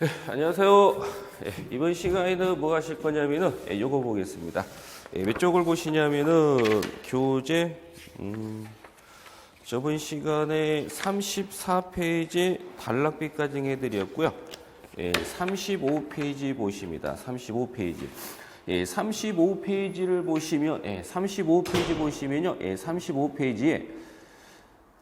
안녕하세요. 이번 시간에는 뭐 하실 거냐면은 요거 보겠습니다. 몇 쪽을 보시냐면은 교재 저번 시간에 34페이지 단락비까지 해드렸고요. 35페이지 보십니다. 35페이지. 35페이지를 보시면 35페이지 보시면요. 35페이지에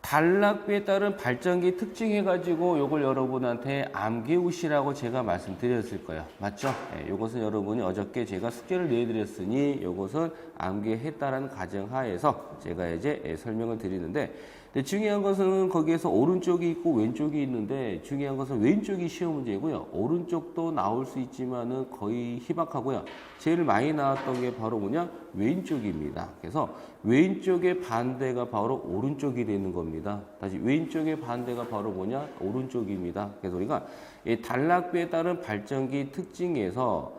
단락비에 따른 발전기 특징 해가지고 요걸 여러분한테 암기우시라고 제가 말씀드렸을 거예요. 맞죠? 요것은 여러분이 어저께 제가 숙제를 내드렸으니 요것은 암기했다라는 가정하에서 제가 이제 설명을 드리는데, 근데 중요한 것은 거기에서 오른쪽이 있고 왼쪽이 있는데, 중요한 것은 왼쪽이 시험 문제고요. 오른쪽도 나올 수 있지만은 거의 희박하고요. 제일 많이 나왔던 게 바로 뭐냐? 왼쪽입니다. 그래서 왼쪽의 반대가 바로 오른쪽이 되는 겁니다. 다시 왼쪽의 반대가 바로 뭐냐? 오른쪽입니다. 그래서 우리가 이 단락비에 따른 발전기 특징에서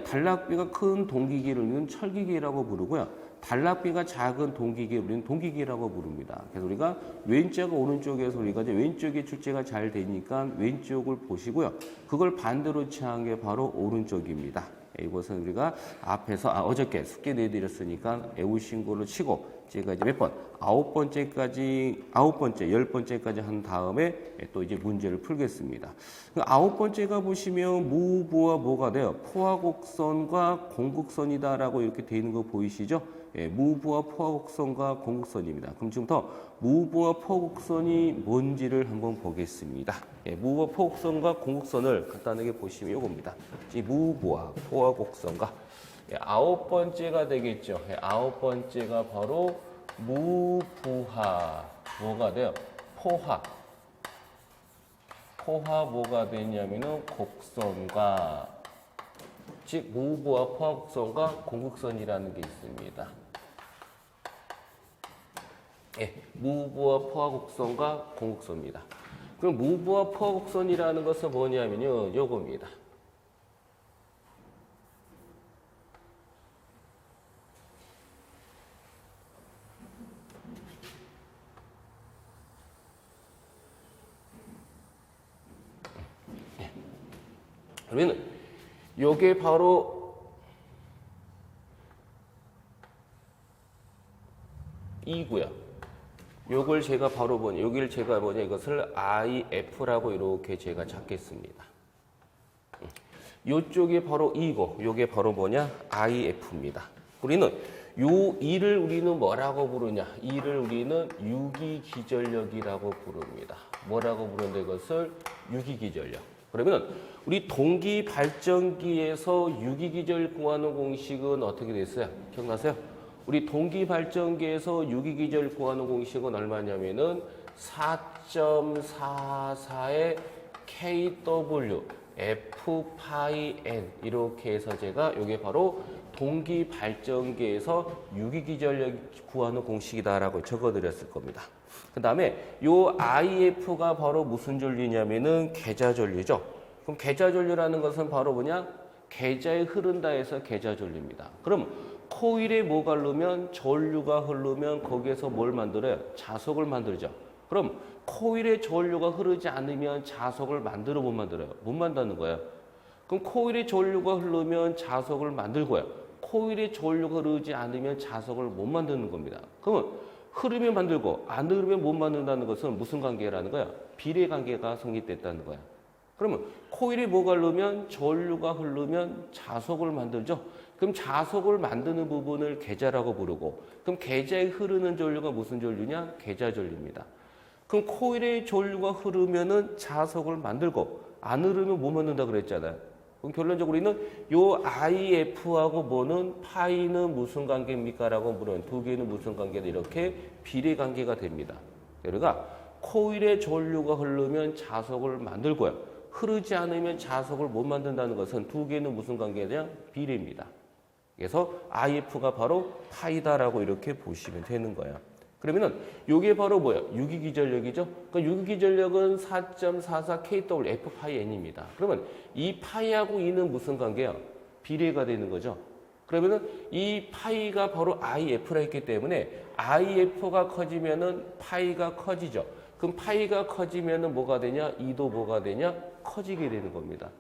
단락비가 큰 동기기를 우리는 철기기라고 부르고요. 단락비가 작은 동기기를 우리는 동기기라고 부릅니다. 그래서 우리가 왼쪽 오른쪽에서 우리가 이제 왼쪽에 출제가 잘 되니까 왼쪽을 보시고요. 그걸 반대로 취한 게 바로 오른쪽입니다. 이것은 우리가 앞에서 어저께 숙제 내드렸으니까 외우신 걸로 치고 제가 이제 몇 번? 9번째까지 10번째까지 한 다음에 또 이제 문제를 풀겠습니다. 9번째가 보시면 무부와 뭐가 돼요? 포화곡선과 공곡선이다라고 이렇게 되어 있는 거 보이시죠? 무부와 포화곡선과 공곡선입니다. 그럼 지금부터 무부와 포화곡선이 뭔지를 한번 보겠습니다. 무부와 포화곡선과 공곡선을 간단하게 보시면 이겁니다. 무부와 포화곡선과 9번째가 되겠죠. 9번째가 바로 무부하 뭐가 돼요? 포화 뭐가 되냐면은 곡선과 즉 무부와 포화곡선과 공곡선이라는 게 있습니다. 무부와 포화곡선과 공곡선입니다. 그럼 무부와 포화곡선이라는 것은 뭐냐면요, 요겁니다. 그러면 요게 바로 이고요. 요걸 제가 바로 여기를 제가 이것을 IF라고 이렇게 제가 잡겠습니다. 요쪽이 바로 이고 요게 바로 뭐냐? IF입니다. 우리는 요 2를 우리는 뭐라고 부르냐? 2를 우리는 유기기전력이라고 부릅니다. 뭐라고 부르는데 이것을 유기기전력. 그러면 우리 동기 발전기에서 유기기전력 구하는 공식은 어떻게 됐어요? 기억나세요? 우리 동기 발전기에서 유기기전력 구하는 공식은 얼마냐면은 4.44의 KW F 파이 N 이렇게 해서 제가 이게 바로 동기 발전기에서 유기기전력 구하는 공식이다라고 적어드렸을 겁니다. 그 다음에 요 IF가 바로 무슨 전류냐면은 계좌전류죠. 그럼 계좌전류라는 것은 바로 뭐냐? 계좌에 흐른다 해서 계좌전류입니다. 그럼 코일에 뭐가 흐르면 전류가 흐르면 거기에서 뭘 만들어요? 자석을 만들죠. 그럼 코일에 전류가 흐르지 않으면 자석을 만들어 못 만들어요? 못 만드는 거예요. 그럼 코일에 전류가 흐르면 자석을 만들고요. 코일에 전류가 흐르지 않으면 자석을 못 만드는 겁니다. 그러면 흐르면 만들고 안 흐르면 못 만든다는 것은 무슨 관계라는 거야? 비례 관계가 성립됐다는 거야. 그러면 코일에 뭐가 흐르면 전류가 흐르면 자석을 만들죠. 그럼 자석을 만드는 부분을 계좌라고 부르고, 그럼 계좌에 흐르는 전류가 무슨 전류냐? 계좌 전류입니다. 그럼 코일에 전류가 흐르면은 자석을 만들고 안 흐르면 못 만든다 그랬잖아요. 그럼 결론적으로 우리는 요 IF하고 뭐는 파이는 무슨 관계입니까? 라고 물으면 두 개는 무슨 관계다? 이렇게 비례 관계가 됩니다. 그러니까 코일에 전류가 흐르면 자석을 만들고요. 흐르지 않으면 자석을 못 만든다는 것은 두 개는 무슨 관계냐? 비례입니다. 그래서 IF가 바로 파이다라고 이렇게 보시면 되는 거예요. 그러면은 요게 바로 뭐예요? 유기기전력이죠. 그러니까 유기기전력은 4.44 kW F 파이 N입니다. 그러면 이 파이하고 이는 무슨 관계야? 비례가 되는 거죠. 그러면은 이 파이가 바로 IF라 했기 때문에 IF가 커지면은 파이가 커지죠. 그럼 파이가 커지면은 뭐가 되냐? 이도 뭐가 되냐? 커지게 되는 겁니다.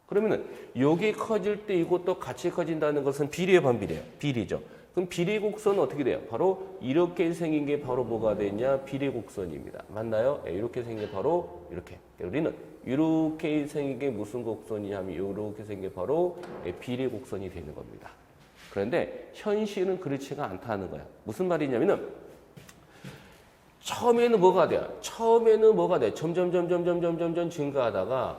그러면은 여기 커질 때 이것도 같이 커진다는 것은 비례 반비례예요. 비례죠. 그럼 비례곡선은 어떻게 돼요? 바로 이렇게 생긴 게 바로 뭐가 되냐? 비례곡선입니다. 맞나요? 네, 이렇게 생긴 게 바로 이렇게. 우리는 이렇게 생긴 게 무슨 곡선이냐 하면 이렇게 생긴 게 바로 비례곡선이 되는 겁니다. 그런데 현실은 그렇지가 않다는 거야. 무슨 말이냐면은 처음에는 뭐가 돼요? 처음에는 뭐가 돼? 점점 증가하다가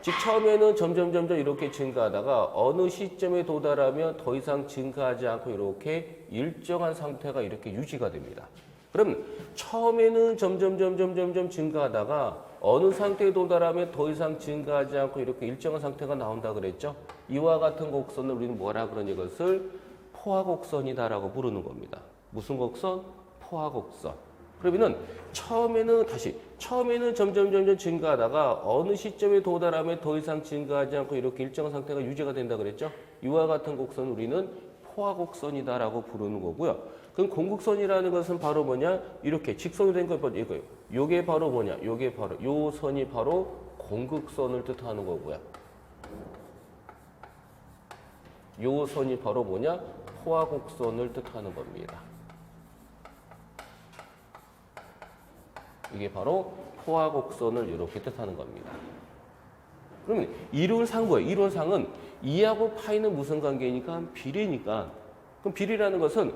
즉 처음에는 점점 이렇게 증가하다가 어느 시점에 도달하면 더 이상 증가하지 않고 이렇게 일정한 상태가 이렇게 유지가 됩니다. 그럼 처음에는 점점 증가하다가 어느 상태에 도달하면 더 이상 증가하지 않고 이렇게 일정한 상태가 나온다 그랬죠? 이와 같은 곡선을 우리는 뭐라 그러냐 이것을 포화곡선이다라고 부르는 겁니다. 무슨 곡선? 포화곡선. 그러면은 처음에는 점점 증가하다가 어느 시점에 도달하면 더 이상 증가하지 않고 이렇게 일정한 상태가 유지가 된다 그랬죠? 이와 같은 곡선을 우리는 포화곡선이다라고 부르는 거고요. 그럼 공극선이라는 것은 바로 뭐냐? 이렇게 직선이 된 거 이거예요. 요게 바로 뭐냐? 요게 바로 요 선이 바로 공극선을 뜻하는 거고요. 요 선이 바로 뭐냐? 포화곡선을 뜻하는 겁니다. 이게 바로 포화곡선을 이렇게 뜻하는 겁니다. 그러면 이론상 뭐예요? 이론상은 2하고 파이는 무슨 관계니까? 비례니까. 그럼 비례라는 것은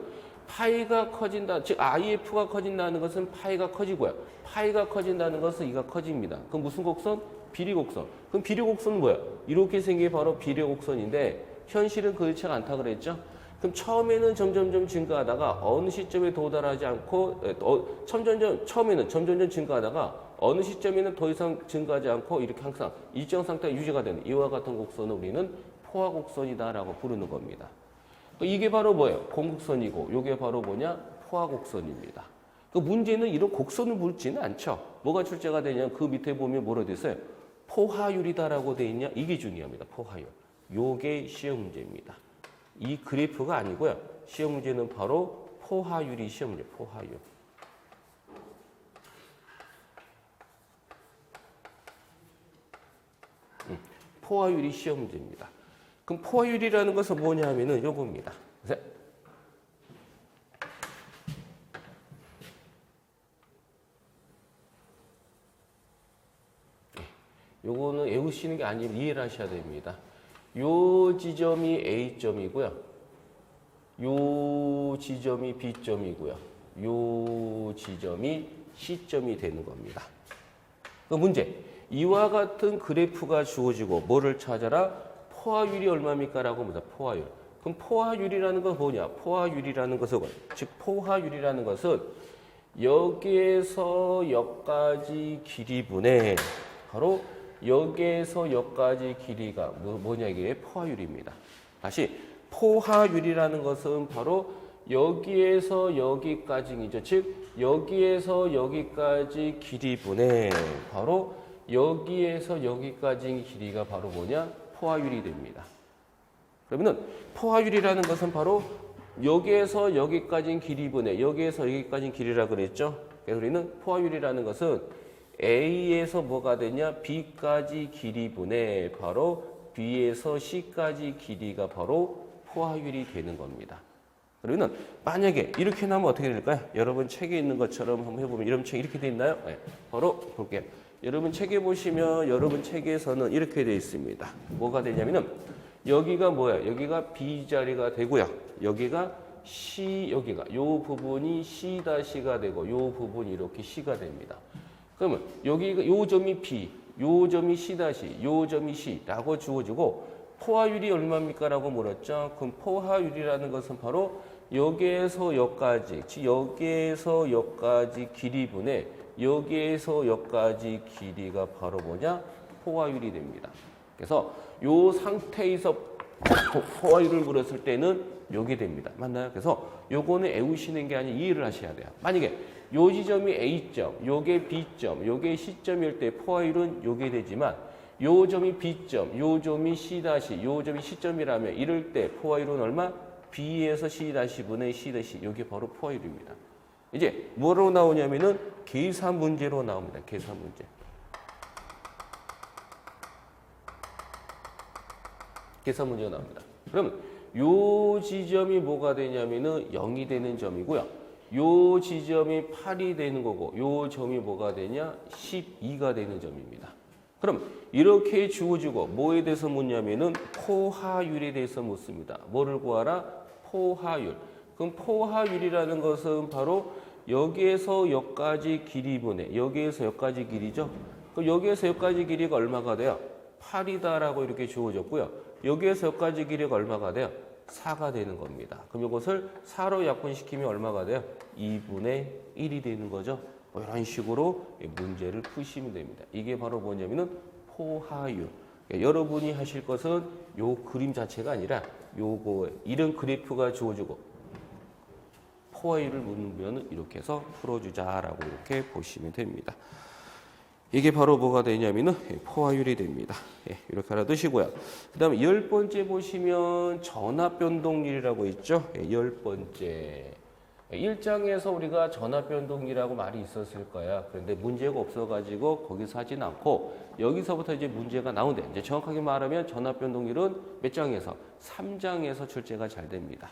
파이가 커진다. 즉 IF가 커진다는 것은 파이가 커지고요. 파이가 커진다는 것은 2가 커집니다. 그럼 무슨 곡선? 비례곡선. 그럼 비례곡선은 뭐예요? 이렇게 생긴 게 바로 비례곡선인데 현실은 그렇지 않다 그랬죠? 그럼 처음에는 점점 증가하다가 어느 시점에 도달하지 않고 처음에는 점점 증가하다가 어느 시점에는 더 이상 증가하지 않고 이렇게 항상 일정 상태가 유지가 되는 이와 같은 곡선을 우리는 포화곡선이다라고 부르는 겁니다. 이게 바로 뭐예요? 공극선이고 이게 바로 뭐냐? 포화곡선입니다. 그 문제는 이런 곡선을 묻지는 않죠. 뭐가 출제가 되냐면 그 밑에 보면 뭐로 돼 있어요? 포화율이다라고 돼 있냐? 이게 중요합니다. 포화율. 요게 시험 문제입니다. 이 그래프가 아니고요. 시험 문제는 바로 포화율이 시험 문제, 포화율. 포화율이 시험 문제입니다. 그럼 포화율이라는 것은 뭐냐 하면은 요겁니다. 요거는 외우시는 게 아니고 이해를 하셔야 됩니다. 요 지점이 A점이고요. 요 지점이 B점이고요. 요 지점이 C점이 되는 겁니다. 그 문제. 이와 같은 그래프가 주어지고 뭐를 찾아라? 포화율이 얼마입니까? 라고 묻니다. 포화율. 그럼 포화율이라는 건 뭐냐? 포화율이라는 것은 즉 포화율이라는 것은 여기에서 여기까지 길이분의 바로 여기에서 여기까지 길이가 뭐냐 이게 포화율입니다. 다시 포화율이라는 것은 바로 여기에서 여기까지이죠. 즉 여기에서 여기까지 길이분의 바로 여기에서 여기까지 길이가 바로 뭐냐? 포화율이 됩니다. 그러면은 포화율이라는 것은 바로 여기에서 여기까지 길이분의 여기에서 여기까지 길이라 그랬죠. 그래서 우리는 포화율이라는 것은 A에서 뭐가 되냐? B까지 길이분의 바로 B에서 C까지 길이가 바로 포화율이 되는 겁니다. 그러면 만약에 이렇게 나오면 어떻게 될까요? 여러분 책에 있는 것처럼 한번 해보면 이런 책 이렇게 돼 있나요? 네. 바로 볼게요. 여러분 책에 보시면 여러분 책에서는 이렇게 되어 있습니다. 뭐가 되냐면은 여기가 뭐야? 여기가 B 자리가 되고요. 여기가 C, 여기가 요 부분이 C-가 되고 요 부분이 이렇게 C가 됩니다. 그러면 여기가 요 점이 B, 요 점이 C-, 요 점이 C라고 주어지고 포화율이 얼마입니까? 라고 물었죠. 그럼 포화율이라는 것은 바로 여기에서 여기까지, 여기에서 여기까지 길이분의 여기에서 여기까지 길이가 바로 뭐냐? 포화율이 됩니다. 그래서 요 상태에서 포화율을 물었을 때는 요게 됩니다. 맞나요? 그래서 요거는 외우시는 게 아니라 이해를 하셔야 돼요. 만약에 요 지점이 A점, 요게 B점, 요게 C점일 때 포화율은 요게 되지만 요 점이 B점, 요 점이 C-, 요 점이 C점이라면 이럴 때 포화율은 얼마? B에서 C- 분의 C-, 요게 바로 포화율입니다. 이제 뭐로 나오냐면은 계산 문제로 나옵니다. 계산 문제. 계산 문제가 나옵니다. 그럼 요 지점이 뭐가 되냐면은 0이 되는 점이고요. 요 지점이 8이 되는 거고 요 점이 뭐가 되냐? 12가 되는 점입니다. 그럼 이렇게 주어지고 뭐에 대해서 묻냐면은 포화율에 대해서 묻습니다. 뭐를 구하라? 포화율. 그럼 포화율이라는 것은 바로 여기에서 여기까지 길이분의 여기에서 여기까지 길이죠. 그럼 여기에서 여기까지 길이가 얼마가 돼요? 8이다라고 이렇게 주어졌고요. 여기에서 여기까지 길이가 얼마가 돼요? 4가 되는 겁니다. 그럼 이것을 4로 약분시키면 얼마가 돼요? 2분의 1이 되는 거죠. 이런 식으로 문제를 푸시면 됩니다. 이게 바로 뭐냐면은 포화율. 그러니까 여러분이 하실 것은 요 그림 자체가 아니라 요거 이런 그래프가 주어지고 포화율을 묻으면 이렇게 해서 풀어주자라고 이렇게 보시면 됩니다. 이게 바로 뭐가 되냐면은 포화율이 됩니다. 이렇게 알아두시고요. 그 다음에 10번째 보시면 전압변동률이라고 있죠. 10번째. 1장에서 우리가 전압변동률이라고 말이 있었을 거야. 그런데 문제가 없어가지고 거기서 하진 않고 여기서부터 이제 문제가 나오는데 이제 정확하게 말하면 전압변동률은 몇 장에서? 3장에서 출제가 잘 됩니다.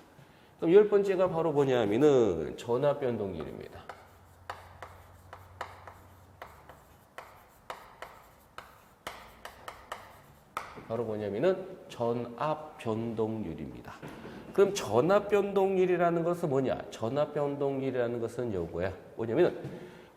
그럼 10번째가 바로 뭐냐면은 전압변동률입니다. 바로 뭐냐면은 전압 변동률입니다. 그럼 전압 변동률이라는 것은 뭐냐? 전압 변동률이라는 것은 요거야. 뭐냐면은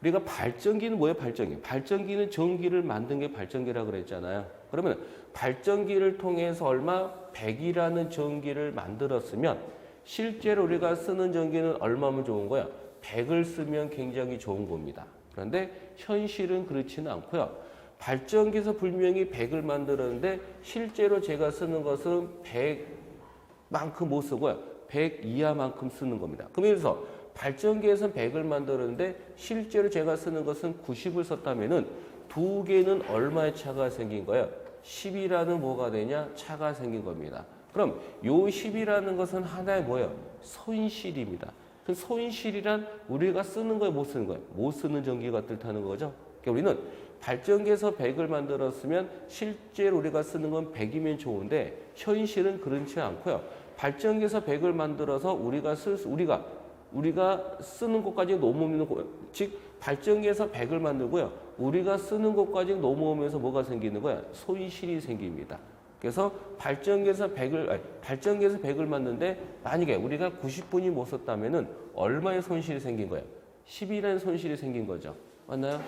우리가 발전기는 뭐예요? 발전기. 발전기는 전기를 만든 게 발전기라고 그랬잖아요. 그러면 발전기를 통해서 얼마? 100이라는 전기를 만들었으면 실제로 우리가 쓰는 전기는 얼마면 좋은 거야? 100을 쓰면 굉장히 좋은 겁니다. 그런데 현실은 그렇지는 않고요. 발전기에서 분명히 100을 만들었는데 실제로 제가 쓰는 것은 100만큼 못 쓰고요. 100 이하만큼 쓰는 겁니다. 그러면서 발전기에서는 100을 만들었는데 실제로 제가 쓰는 것은 90을 썼다면은 두 개는 얼마의 차가 생긴 거예요? 10이라는 뭐가 되냐? 차가 생긴 겁니다. 그럼 요 10이라는 것은 하나의 뭐예요? 손실입니다. 그 손실이란 우리가 쓰는 거예요? 못 쓰는 거예요? 못 쓰는 전기가 뜻하는 거죠. 그러니까 우리는 발전기에서 100을 만들었으면 실제로 우리가 쓰는 건 100이면 좋은데 현실은 그렇지 않고요. 발전기에서 100을 만들어서 우리가 쓰는 것까지 넘어오면 즉 발전기에서 100을 만들고요. 우리가 쓰는 것까지 넘어오면서 뭐가 생기는 거야? 손실이 생깁니다. 그래서 발전기에서 100을 만드는데 만약에 우리가 90분이 못 썼다면은 얼마의 손실이 생긴 거예요? 10이라는 손실이 생긴 거죠. 맞나요?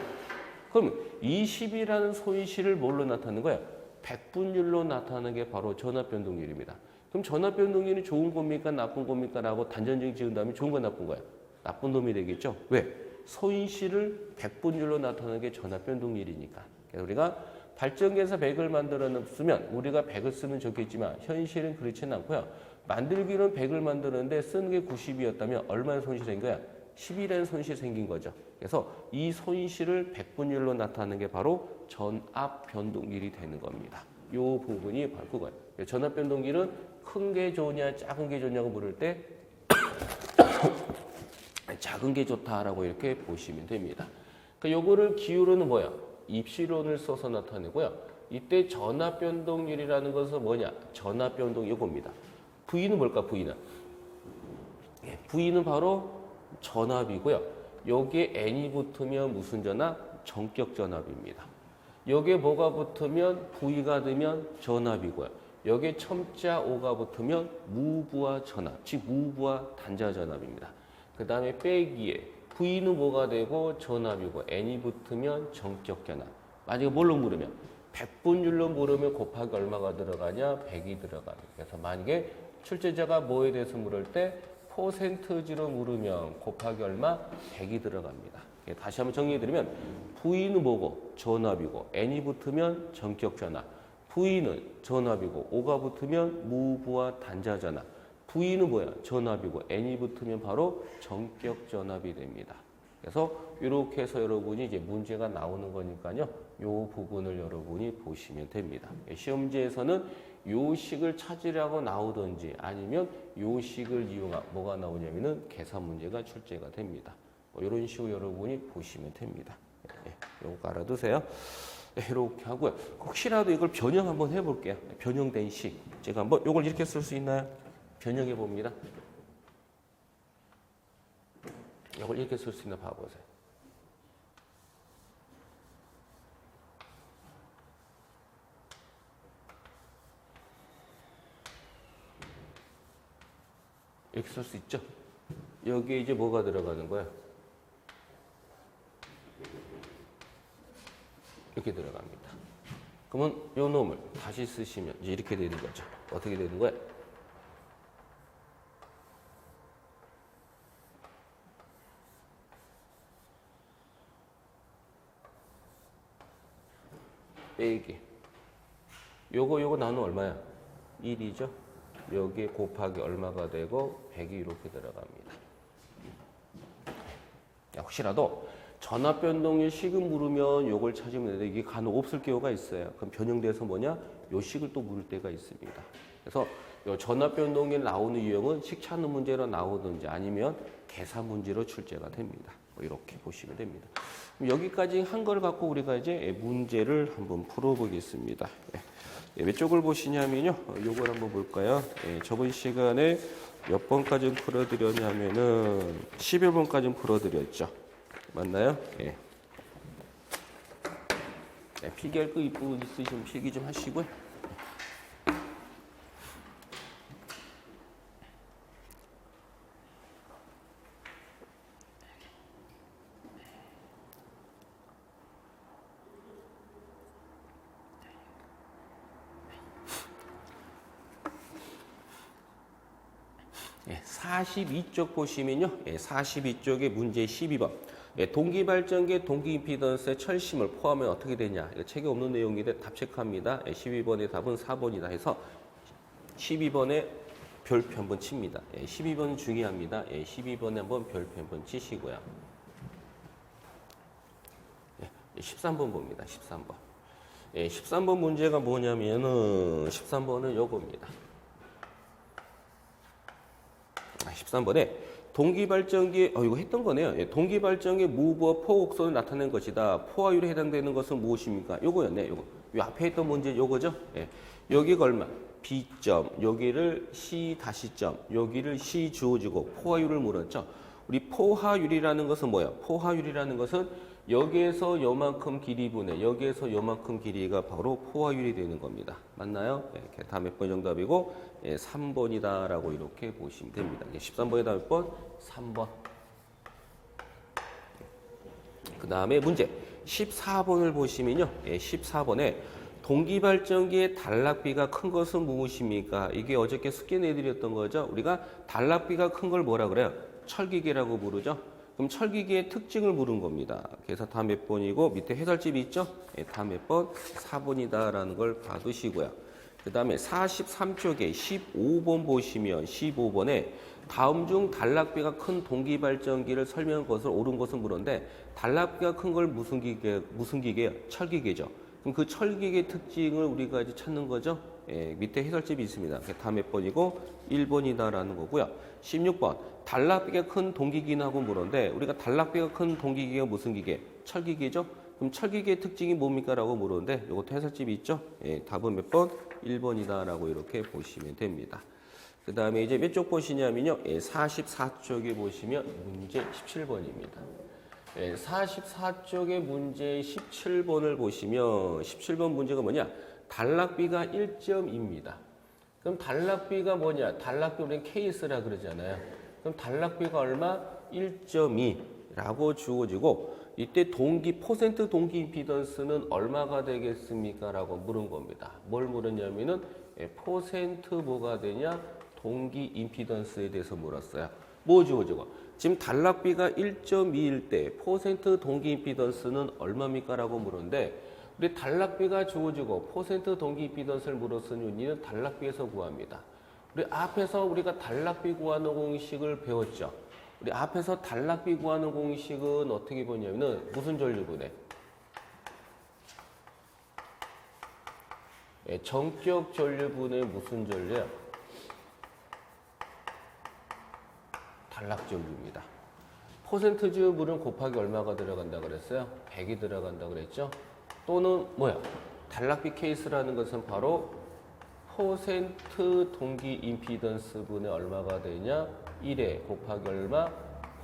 그럼 이 10이라는 손실을 뭘로 나타내는 거야? 백분율로 나타나는 게 바로 전압변동률입니다. 그럼 전압변동률이 좋은 겁니까? 나쁜 겁니까? 라고 단전적 지은 다음에 좋은 거 나쁜 거야? 나쁜 놈이 되겠죠? 왜? 손실을 백분율로 나타나는 게 전압변동률이니까. 그래서 우리가 발전기에서 100을 만들어놨으면 우리가 100을 쓰면 좋겠지만 현실은 그렇지는 않고요. 만들기는 100을 만드는데 쓰는 게 90이었다면 얼마나 손실이 생긴 거야? 10이라는 손실이 생긴 거죠. 그래서 이 손실을 백분율로 나타내는 게 바로 전압 변동률이 되는 겁니다. 이 부분이 바로 그거예요. 전압 변동률은 큰 게 좋으냐 작은 게 좋냐고 물을 때 작은 게 좋다라고 이렇게 보시면 됩니다. 그러니까 요거를 기울어는 뭐야? 입시론을 써서 나타내고요. 이때 전압 변동률이라는 것은 뭐냐? 전압 변동 요겁니다. V는 뭘까? V는 바로 전압이고요. 여기에 N이 붙으면 무슨 전압? 전격 전압입니다. 여기에 뭐가 붙으면 V가 되면 전압이고요. 여기에 첨자 O가 붙으면 무부하 전압, 즉 무부하 단자 전압입니다. 그 다음에 빼기에 V는 뭐가 되고 전압이고 N이 붙으면 전격 전압. 만약에 뭘로 물으면? 백분율로 물으면 곱하기 얼마가 들어가냐? 100이 들어가요. 그래서 만약에 출제자가 뭐에 대해서 물을 때 퍼센트지로 물으면 곱하기 얼마? 100이 들어갑니다. 다시 한번 정리해드리면 V는 뭐고? 전압이고 N이 붙으면 전격 전압. V는 전압이고 O가 붙으면 무부하 단자 전압. V는 뭐야? 전압이고 N이 붙으면 바로 전격 전압이 됩니다. 그래서 이렇게 해서 여러분이 이제 문제가 나오는 거니까요. 이 부분을 여러분이 보시면 됩니다. 시험지에서는 요 식을 찾으라고 나오든지 아니면 요 식을 이용한 뭐가 나오냐면은 계산 문제가 출제가 됩니다. 이런 식으로 여러분이 보시면 됩니다. 요거 알아두세요. 이렇게 하고요. 혹시라도 이걸 변형 한번 해볼게요. 변형된 식. 제가 한번 요걸 이렇게 쓸 수 있나요? 변형해 봅니다. 이걸 이렇게 쓸 수 있나 봐보세요. 이렇게 쓸 수 있죠? 여기에 이제 뭐가 들어가는 거야? 이렇게 들어갑니다. 그러면 요 놈을 다시 쓰시면 이제 이렇게 되는 거죠. 어떻게 되는 거야? 빼기. 요거 나누면 얼마야? 1이죠? 여기에 곱하기 얼마가 되고 100이 이렇게 들어갑니다. 혹시라도 전압 변동의 식을 물으면 요걸 찾으면 되는데 이게 간혹 없을 경우가 있어요. 그럼 변형돼서 뭐냐? 요 식을 또 물을 때가 있습니다. 그래서 요 전압 변동에 나오는 유형은 식 찾는 문제로 나오든지 아니면 계산 문제로 출제가 됩니다. 이렇게 보시면 됩니다. 여기까지 한 걸 갖고 우리가 이제 문제를 한번 풀어보겠습니다. 몇 쪽을 보시냐면요. 요걸 한번 볼까요? 저번 시간에 몇 번까지 풀어드렸냐면은 11번까지 풀어드렸죠. 맞나요? 필기할 거 이쁘게 있으시면 필기 좀 하시고요. 예, 42쪽 보시면요. 42쪽의 문제 12번. 동기발전기 동기임피던스의 철심을 포함하면 어떻게 되냐. 이거 책에 없는 내용인데 답 체크합니다. 12번의 답은 4번이다 해서 12번에 별표 한번 칩니다. 12번 중요합니다. 12번에 한번 별표 한번 치시고요. 13번 봅니다. 13번. 13번 문제가 뭐냐면은 13번은 요겁니다. 13번에 동기발전기, 이거 했던 거네요. 동기발전기 무브와 포 곡선을 나타낸 것이다. 포화율에 해당되는 것은 무엇입니까? 요거였네. 요거. 요 앞에 있던 문제 요거죠? 여기가 얼마? B점, 여기를 C 다시점, 여기를 C 주어지고 포화율을 물었죠. 우리 포화율이라는 것은 뭐야? 포화율이라는 것은 여기에서 요만큼 길이분의 여기에서 요만큼 길이가 바로 포화율이 되는 겁니다. 맞나요? 이렇게 다 몇 번 정답이고 3번이다 라고 이렇게 보시면 됩니다. 13번에 다몇 번? 3번. 그 다음에 문제 14번을 보시면요. 14번에 동기발전기의 단락비가 큰 것은 무엇입니까? 이게 어저께 숙제 내드렸던 거죠. 우리가 단락비가 큰 걸 뭐라 그래요? 철기계라고 부르죠. 그럼 철기계의 특징을 물은 겁니다. 그래서 다 몇 번이고 밑에 해설집이 있죠? 다 몇 번? 4번이다 라는 걸 봐두시고요. 그 다음에 43쪽에 15번 보시면 15번에 다음 중 단락비가 큰 동기발전기를 설명한 것을 옳은 것을 물었는데 단락비가 큰 걸 무슨 기계예요? 철기계죠. 그럼 그 철기계 특징을 우리가 이제 찾는 거죠. 밑에 해설집이 있습니다. 다 몇 번이고 1번이다라는 거고요. 16번 단락비가 큰 동기기하고 물었는데 우리가 단락비가 큰 동기기가 무슨 기계? 철기계죠. 그럼 철기계의 특징이 뭡니까? 라고 물었는데 이것도 해설집이 있죠. 답은 몇 번? 1번이다라고 이렇게 보시면 됩니다. 그 다음에 이제 몇 쪽 보시냐면요. 44쪽에 보시면 문제 17번입니다. 44쪽의 문제 17번을 보시면 17번 문제가 뭐냐? 단락비가 1.2입니다. 그럼 단락비가 뭐냐? 단락비 우리는 케이스라 그러잖아요. 그럼 단락비가 얼마? 1.2라고 주어지고 이때 퍼센트 동기 임피던스는 얼마가 되겠습니까? 라고 물은 겁니다. 뭘 물었냐면은 퍼센트 뭐가 되냐? 동기 임피던스에 대해서 물었어요. 뭐 주어지고? 지금 단락비가 1.2일 때 퍼센트 동기 임피던스는 얼마입니까? 라고 물었는데 우리 단락비가 주어지고 퍼센트 동기 임피던스를 물었으니 우리는 단락비에서 구합니다. 우리 앞에서 우리가 단락비 구하는 공식을 배웠죠. 우리 앞에서 단락비 구하는 공식은 어떻게 보냐면은 무슨 전류분해? 정격 전류분해 무슨 전류야? 단락 전류입니다. 퍼센트즈 물은 곱하기 얼마가 들어간다 그랬어요? 100이 들어간다 그랬죠? 또는 뭐야? 단락비 케이스라는 것은 바로 퍼센트 동기 임피던스 분의 얼마가 되냐? 1에 곱하기 얼마?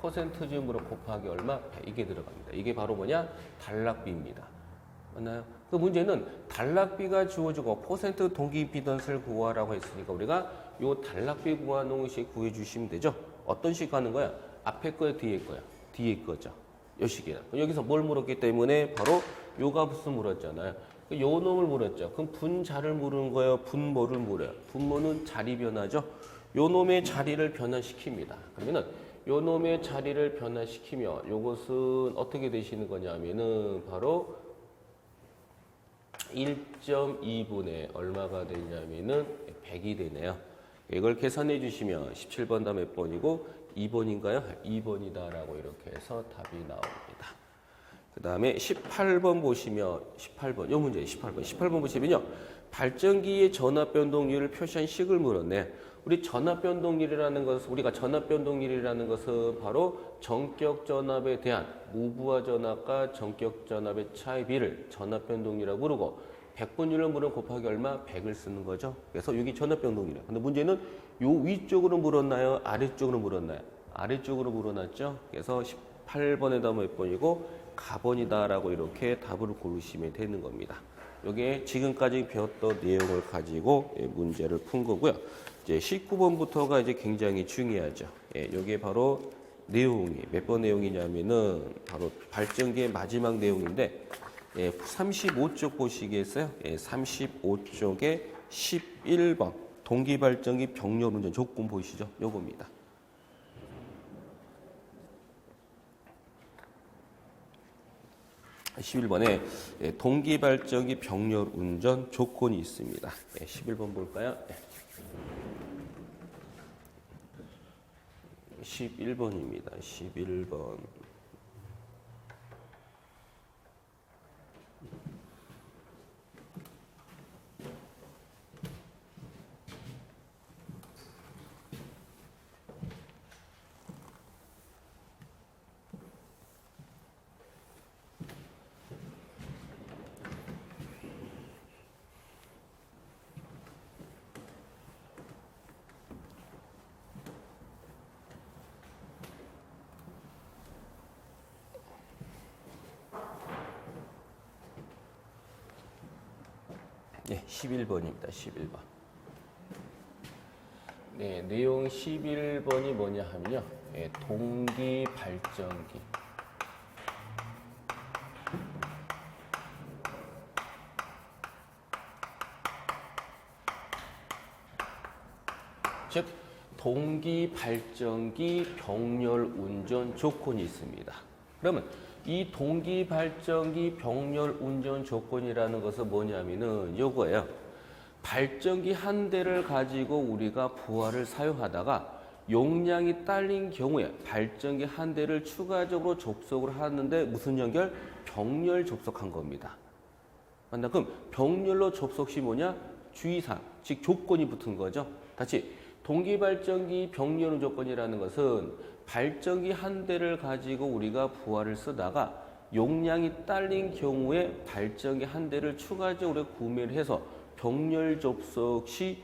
퍼센트즈 물은 곱하기 얼마? 이게 들어갑니다. 이게 바로 뭐냐? 단락비입니다. 맞나요? 그 문제는 단락비가 주어지고 퍼센트 동기 임피던스를 구하라고 했으니까 우리가 요 단락비 구하는 식 구해주시면 되죠? 어떤 식 하는 거야? 앞에 거야, 뒤에 거야? 뒤에 거죠. 요 식이야. 여기서 뭘 물었기 때문에 바로 요 값을 물었잖아요. 요 놈을 물었죠. 그럼 분자를 물은 거예요? 분모를 물어요? 분모는 자리 변화죠. 요 놈의 자리를 변화시킵니다. 그러면은 요 놈의 자리를 변화시키면 요것은 어떻게 되시는 거냐면은 바로 1.2분의 얼마가 되냐면은 100이 되네요. 이걸 계산해 주시면 17번 다 몇 번이고 2번인가요? 2번이다라고 이렇게 해서 답이 나옵니다. 그 다음에 18번 보시면 18번 요 문제 18번 보시면요. 발전기의 전압 변동률을 표시한 식을 물었네. 우리 전압 변동률이라는 것은 우리가 전압 변동률이라는 것은 바로 전격 전압에 대한 무부하 전압과 전격 전압의 차의 비를 전압 변동률이라고 부르고 백분율을 물은 곱하기 얼마? 100을 쓰는 거죠. 그래서 여기 전압 변동률이에요. 근데 문제는 요 위쪽으로 물었나요? 아래쪽으로 물었나요? 아래쪽으로 물어놨죠. 그래서 18번에다 몇 번이고 가번이다라고 이렇게 답을 고르시면 되는 겁니다. 이게 지금까지 배웠던 내용을 가지고 문제를 푼 거고요. 이제 19번부터가 이제 굉장히 중요하죠. 예, 이게 바로 내용이 몇 번 내용이냐면은 바로 발전기의 마지막 내용인데 35쪽 보시겠어요? 35쪽에 11번 동기발전기 병렬 운전 조건 보이시죠? 요겁니다. 11번에 동기발전기 병렬 운전 조건이 있습니다. 11번 볼까요? 11번입니다. 11번. 네, 11번입니다. 11번. 네, 내용 11번이 뭐냐 하면요. 동기 발전기. 즉, 동기 발전기 병렬 운전 조건이 있습니다. 그러면 이 동기 발전기 병렬 운전 조건이라는 것은 뭐냐면은 요거예요. 발전기 한 대를 가지고 우리가 부하를 사용하다가 용량이 딸린 경우에 발전기 한 대를 추가적으로 접속을 하는데 무슨 연결? 병렬 접속한 겁니다. 맞나? 그럼 병렬로 접속 시 뭐냐? 주의사항, 즉 조건이 붙은 거죠. 다시 동기 발전기 병렬 조건이라는 것은 발전기 한 대를 가지고 우리가 부하를 쓰다가 용량이 딸린 경우에 발전기 한 대를 추가적으로 구매를 해서 병렬 접속 시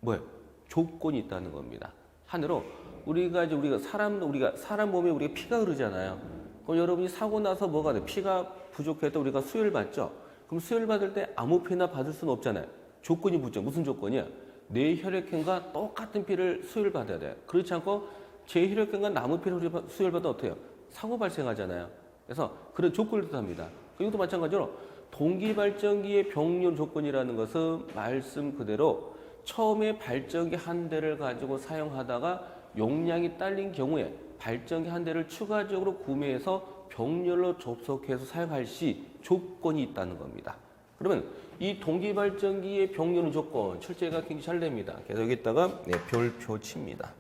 뭐예요? 조건이 있다는 겁니다. 하늘로 우리가 사람 몸에 우리가 피가 흐르잖아요. 그럼 여러분이 사고 나서 뭐가 돼? 피가 부족해도 우리가 수혈 받죠. 그럼 수혈 받을 때 아무 피나 받을 수는 없잖아요. 조건이 붙죠. 무슨 조건이야? 내 혈액형과 똑같은 피를 수혈 받아야 돼요. 그렇지 않고 제 혈액형과 남의 피를 수혈 받으면 어떻게 해요? 사고 발생하잖아요. 그래서 그런 조건을 뜻합니다. 이것도 마찬가지로 동기 발전기의 병렬 조건이라는 것은 말씀 그대로 처음에 발전기 한 대를 가지고 사용하다가 용량이 딸린 경우에 발전기 한 대를 추가적으로 구매해서 병렬로 접속해서 사용할 시 조건이 있다는 겁니다. 그러면 이 동기 발전기의 병렬 조건 출제가 굉장히 잘 됩니다. 그래서 여기다가 별표 칩니다.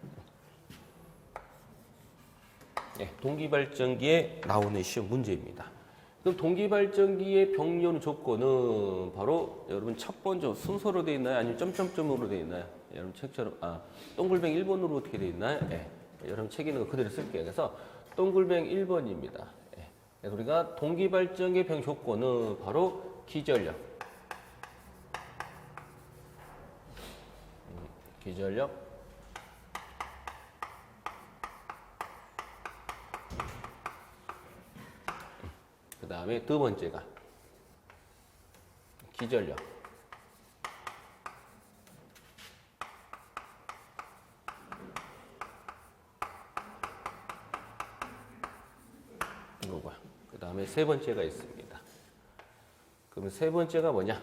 동기발전기에 나오는 시험 문제입니다. 그럼 동기발전기의 병렬 조건은 바로 여러분 첫 번째 순서로 되어 있나요? 아니면 점점점으로 되어 있나요? 여러분 책처럼 동글뱅이 1번으로 어떻게 되어 있나요? 여러분 책에 있는 거 그대로 쓸게요. 그래서 동글뱅 1번입니다. 그래서 우리가 동기발전기 병 조건은 바로 기전력. 기전력. 그 다음에 두 번째가 기전력. 이거고요. 그 다음에 세 번째가 있습니다. 그러면 세 번째가 뭐냐?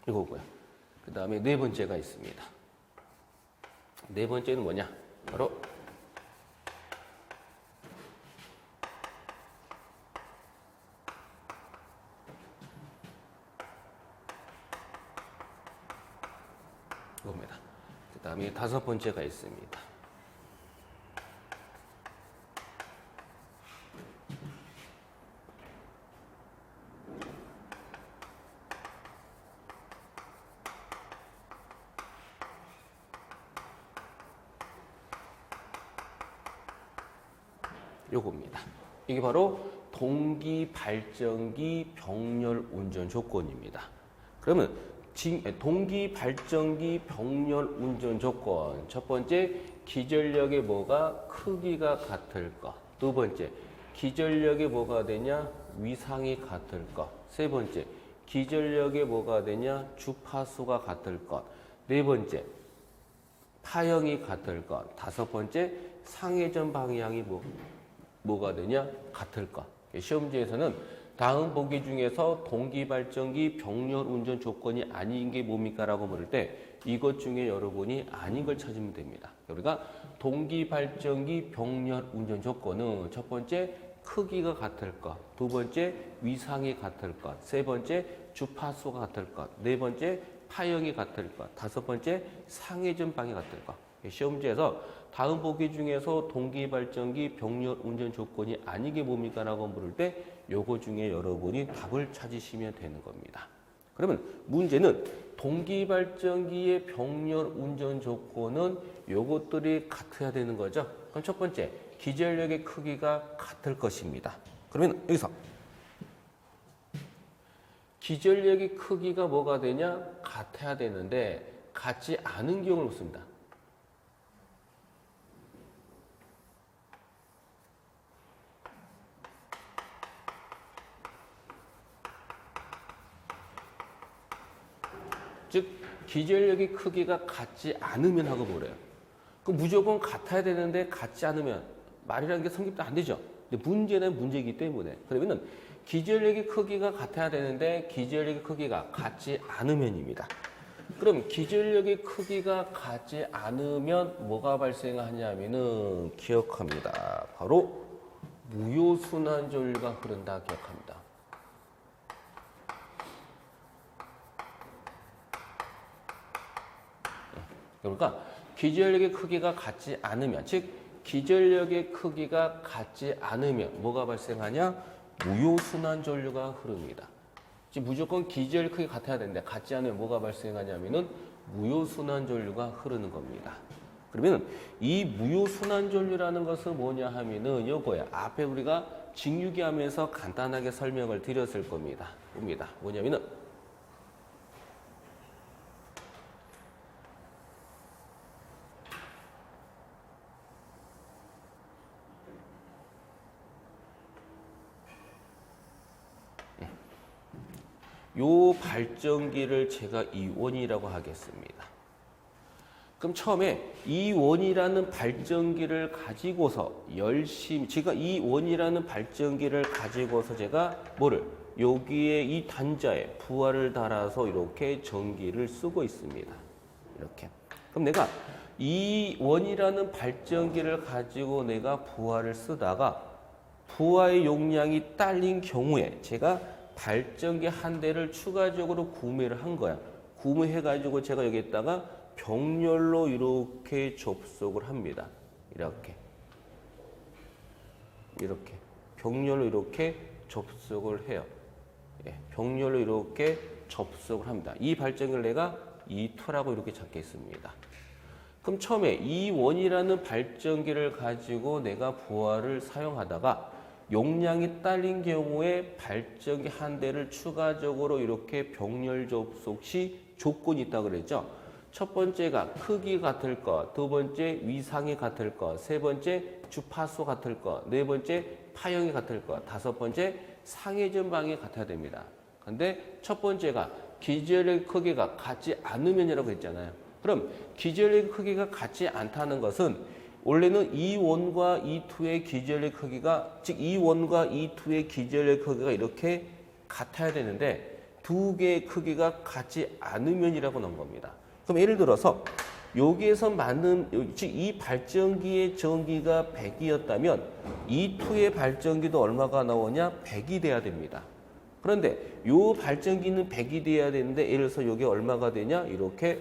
이거고요. 그 다음에 네 번째가 있습니다. 네 번째는 뭐냐? 바로 이겁니다. 그 다음에 다섯 번째가 있습니다. 요겁니다. 이게 바로 동기 발전기 병렬 운전 조건입니다. 그러면 동기 발전기 병렬 운전 조건 첫 번째 기전력의 뭐가 크기가 같을 것. 두 번째 기전력의 뭐가 되냐 위상이 같을 것. 세 번째 기전력의 뭐가 되냐 주파수가 같을 것. 네 번째 파형이 같을 것. 다섯 번째 상회전 방향이 뭐가 되냐? 같을 것. 시험지에서는 다음 보기 중에서 동기발전기 병렬 운전 조건이 아닌 게 뭡니까? 라고 물을 때 이것 중에 여러분이 아닌 걸 찾으면 됩니다. 우리가 동기발전기 병렬 운전 조건은 첫 번째 크기가 같을 것, 두 번째 위상이 같을 것, 세 번째 주파수가 같을 것, 네 번째 파형이 같을 것, 다섯 번째 상회전 방향이 같을 것. 시험지에서 다음 보기 중에서 동기발전기 병렬 운전 조건이 아닌 게 뭡니까? 라고 물을 때 요거 중에 여러분이 답을 찾으시면 되는 겁니다. 그러면 문제는 동기발전기의 병렬 운전 조건은 요것들이 같아야 되는 거죠. 그럼 첫 번째 기전력의 크기가 같을 것입니다. 그러면 여기서 기전력의 크기가 뭐가 되냐? 같아야 되는데 같지 않은 경우를 묻습니다. 즉 기전력의 크기가 같지 않으면 하고 뭐래요? 그 무조건 같아야 되는데 같지 않으면 말이라는 게 성립도 안 되죠. 근데 문제는 문제이기 때문에 그러면은 기전력의 크기가 같아야 되는데 기전력의 크기가 같지 않으면입니다. 그럼 기전력의 크기가 같지 않으면 뭐가 발생하냐면은 기억합니다. 바로 무효순환 전류가 흐른다 기억합니다. 그러니까 기전력의 크기가 같지 않으면 즉 기전력의 크기가 같지 않으면 뭐가 발생하냐? 무효순환 전류가 흐릅니다. 즉 무조건 기전력 크기가 같아야 되는데 같지 않으면 뭐가 발생하냐면은 무효순환 전류가 흐르는 겁니다. 그러면 이 무효순환 전류라는 것은 뭐냐 하면은 요거야. 앞에 우리가 직류기 하면서 간단하게 설명을 드렸을 겁니다. 뭐냐면은 요 발전기를 제가 이원이라고 하겠습니다. 그럼 처음에 이원이라는 발전기를 가지고서 열심히 제가 이원이라는 발전기를 가지고서 제가 뭐를 여기에 이 단자에 부하를 달아서 이렇게 전기를 쓰고 있습니다. 이렇게. 그럼 내가 이원이라는 발전기를 가지고 내가 부하를 쓰다가 부하의 용량이 딸린 경우에 제가 발전기 한 대를 추가적으로 구매를 한 거야. 구매해가지고 제가 여기에다가 병렬로 이렇게 접속을 합니다. 이렇게. 병렬로 이렇게 접속을 해요. 병렬로 이렇게 접속을 합니다. 이 발전기를 내가 E2라고 이렇게 잡겠습니다. 그럼 처음에 E1이라는 발전기를 가지고 내가 부하를 사용하다가 용량이 딸린 경우에 발전기 한 대를 추가적으로 이렇게 병렬 접속 시 조건이 있다고 그랬죠. 첫 번째가 크기 같을 것, 두 번째 위상이 같을 것, 세 번째 주파수 같을 것, 네 번째 파형이 같을 것, 다섯 번째 상해 전방이 같아야 됩니다. 근데 첫 번째가 기저력의 크기가 같지 않으면이라고 했잖아요. 그럼 기저력의 크기가 같지 않다는 것은 원래는 E1과 E2의 기저력 크기가, 즉 E1과 E2의 기저력 크기가 이렇게 같아야 되는데 두 개의 크기가 같지 않으면이라고 나온 겁니다. 그럼 예를 들어서 여기에서 맞는, 즉 이 발전기의 전기가 100이었다면 E2의 발전기도 얼마가 나오냐? 100이 돼야 됩니다. 그런데 이 발전기는 100이 돼야 되는데 예를 들어서 여기 얼마가 되냐? 이렇게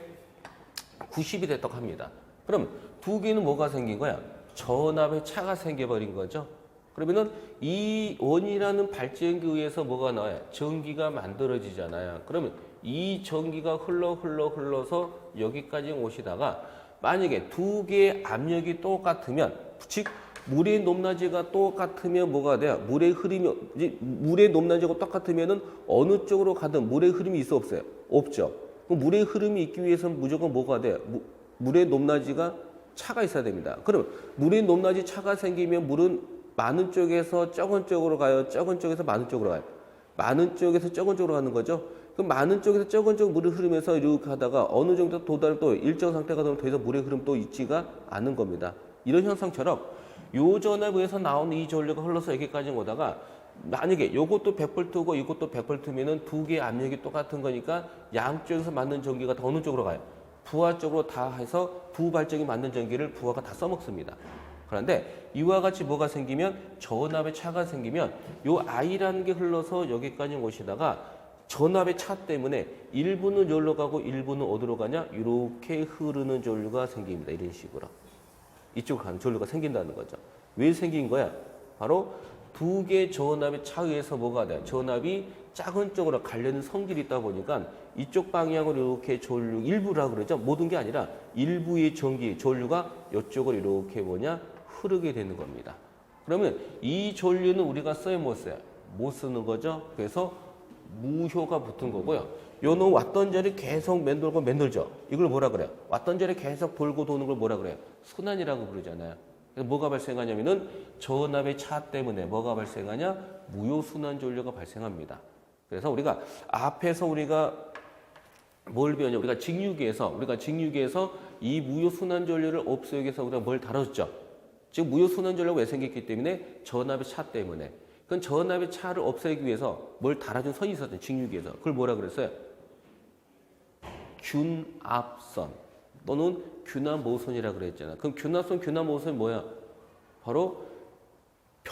90이 됐다고 합니다. 그럼 두 개는 뭐가 생긴 거야? 전압의 차가 생겨버린 거죠. 그러면은 이 원이라는 발전기에 의해서 뭐가 나와요? 전기가 만들어지잖아요. 그러면 이 전기가 흘러서 여기까지 오시다가 만약에 두 개의 압력이 똑같으면, 즉 물의 높낮이가 똑같으면 뭐가 돼요? 물의 흐름이, 물의 높낮이가 똑같으면은 어느 쪽으로 가든 물의 흐름이 있어 없어요? 없죠. 그럼 물의 흐름이 있기 위해서는 무조건 뭐가 돼요? 물의 높낮이가 차가 있어야 됩니다. 그럼 물의 높낮이 차가 생기면 물은 많은 쪽에서 적은 쪽으로 가요? 적은 쪽에서 많은 쪽으로 가요? 많은 쪽에서 적은 쪽으로 가는 거죠. 그럼 많은 쪽에서 적은 쪽 물의 흐르면서 이렇게 하다가 어느 정도 도달을 또 일정 상태가 되면 더 이상 물의 흐름 또 있지가 않은 겁니다. 이런 현상처럼 요 전압에서 나오는 이 전류가 흘러서 여기까지 오다가 만약에 요것도 100V고 이것도 100V면은 두 개의 압력이 똑같은 거니까 양쪽에서 맞는 전기가 다 어느 쪽으로 가요? 부하 쪽으로 다 해서 부발전기 맞는 전기를 부하가 다 써먹습니다. 그런데 이와 같이 뭐가 생기면, 전압의 차가 생기면 요 I라는 게 흘러서 여기까지 오시다가 전압의 차 때문에 일부는 여기로 가고 일부는 어디로 가냐? 이렇게 흐르는 전류가 생깁니다. 이런 식으로. 이쪽으로 가는 전류가 생긴다는 거죠. 왜 생긴 거야? 바로 두 개의 전압의 차에 의해서 뭐가 돼요? 전압이 작은 쪽으로 가려는 성질이 있다 보니까 이쪽 방향으로 이렇게 전류, 일부라고 그러죠. 모든 게 아니라 일부의 전기, 전류가 이쪽으로 이렇게 뭐냐? 흐르게 되는 겁니다. 그러면 이 전류는 우리가 써요, 못 써요? 못 쓰는 거죠. 그래서 무효가 붙은 거고요. 요놈 왔던 자리 계속 맴돌죠. 이걸 뭐라 그래요? 왔던 자리 계속 돌고 도는 걸 뭐라 그래요? 순환이라고 부르잖아요. 그래서 뭐가 발생하냐면은 전압의 차 때문에 뭐가 발생하냐? 무효순환 전류가 발생합니다. 그래서 우리가 앞에서 우리가 뭘 배웠냐? 우리가 직류기에서 이 무효순환 전류를 없애기 위해서 우리가 뭘 다뤘죠? 즉 무효순환 전류가 왜 생겼기 때문에? 전압의 차 때문에. 그건 전압의 차를 없애기 위해서 뭘 달아준 선이 있었죠. 직류기에서. 그걸 뭐라 그랬어요? 균합선 또는 균합모선이라 그랬잖아요. 그럼 균합모선이 뭐야? 바로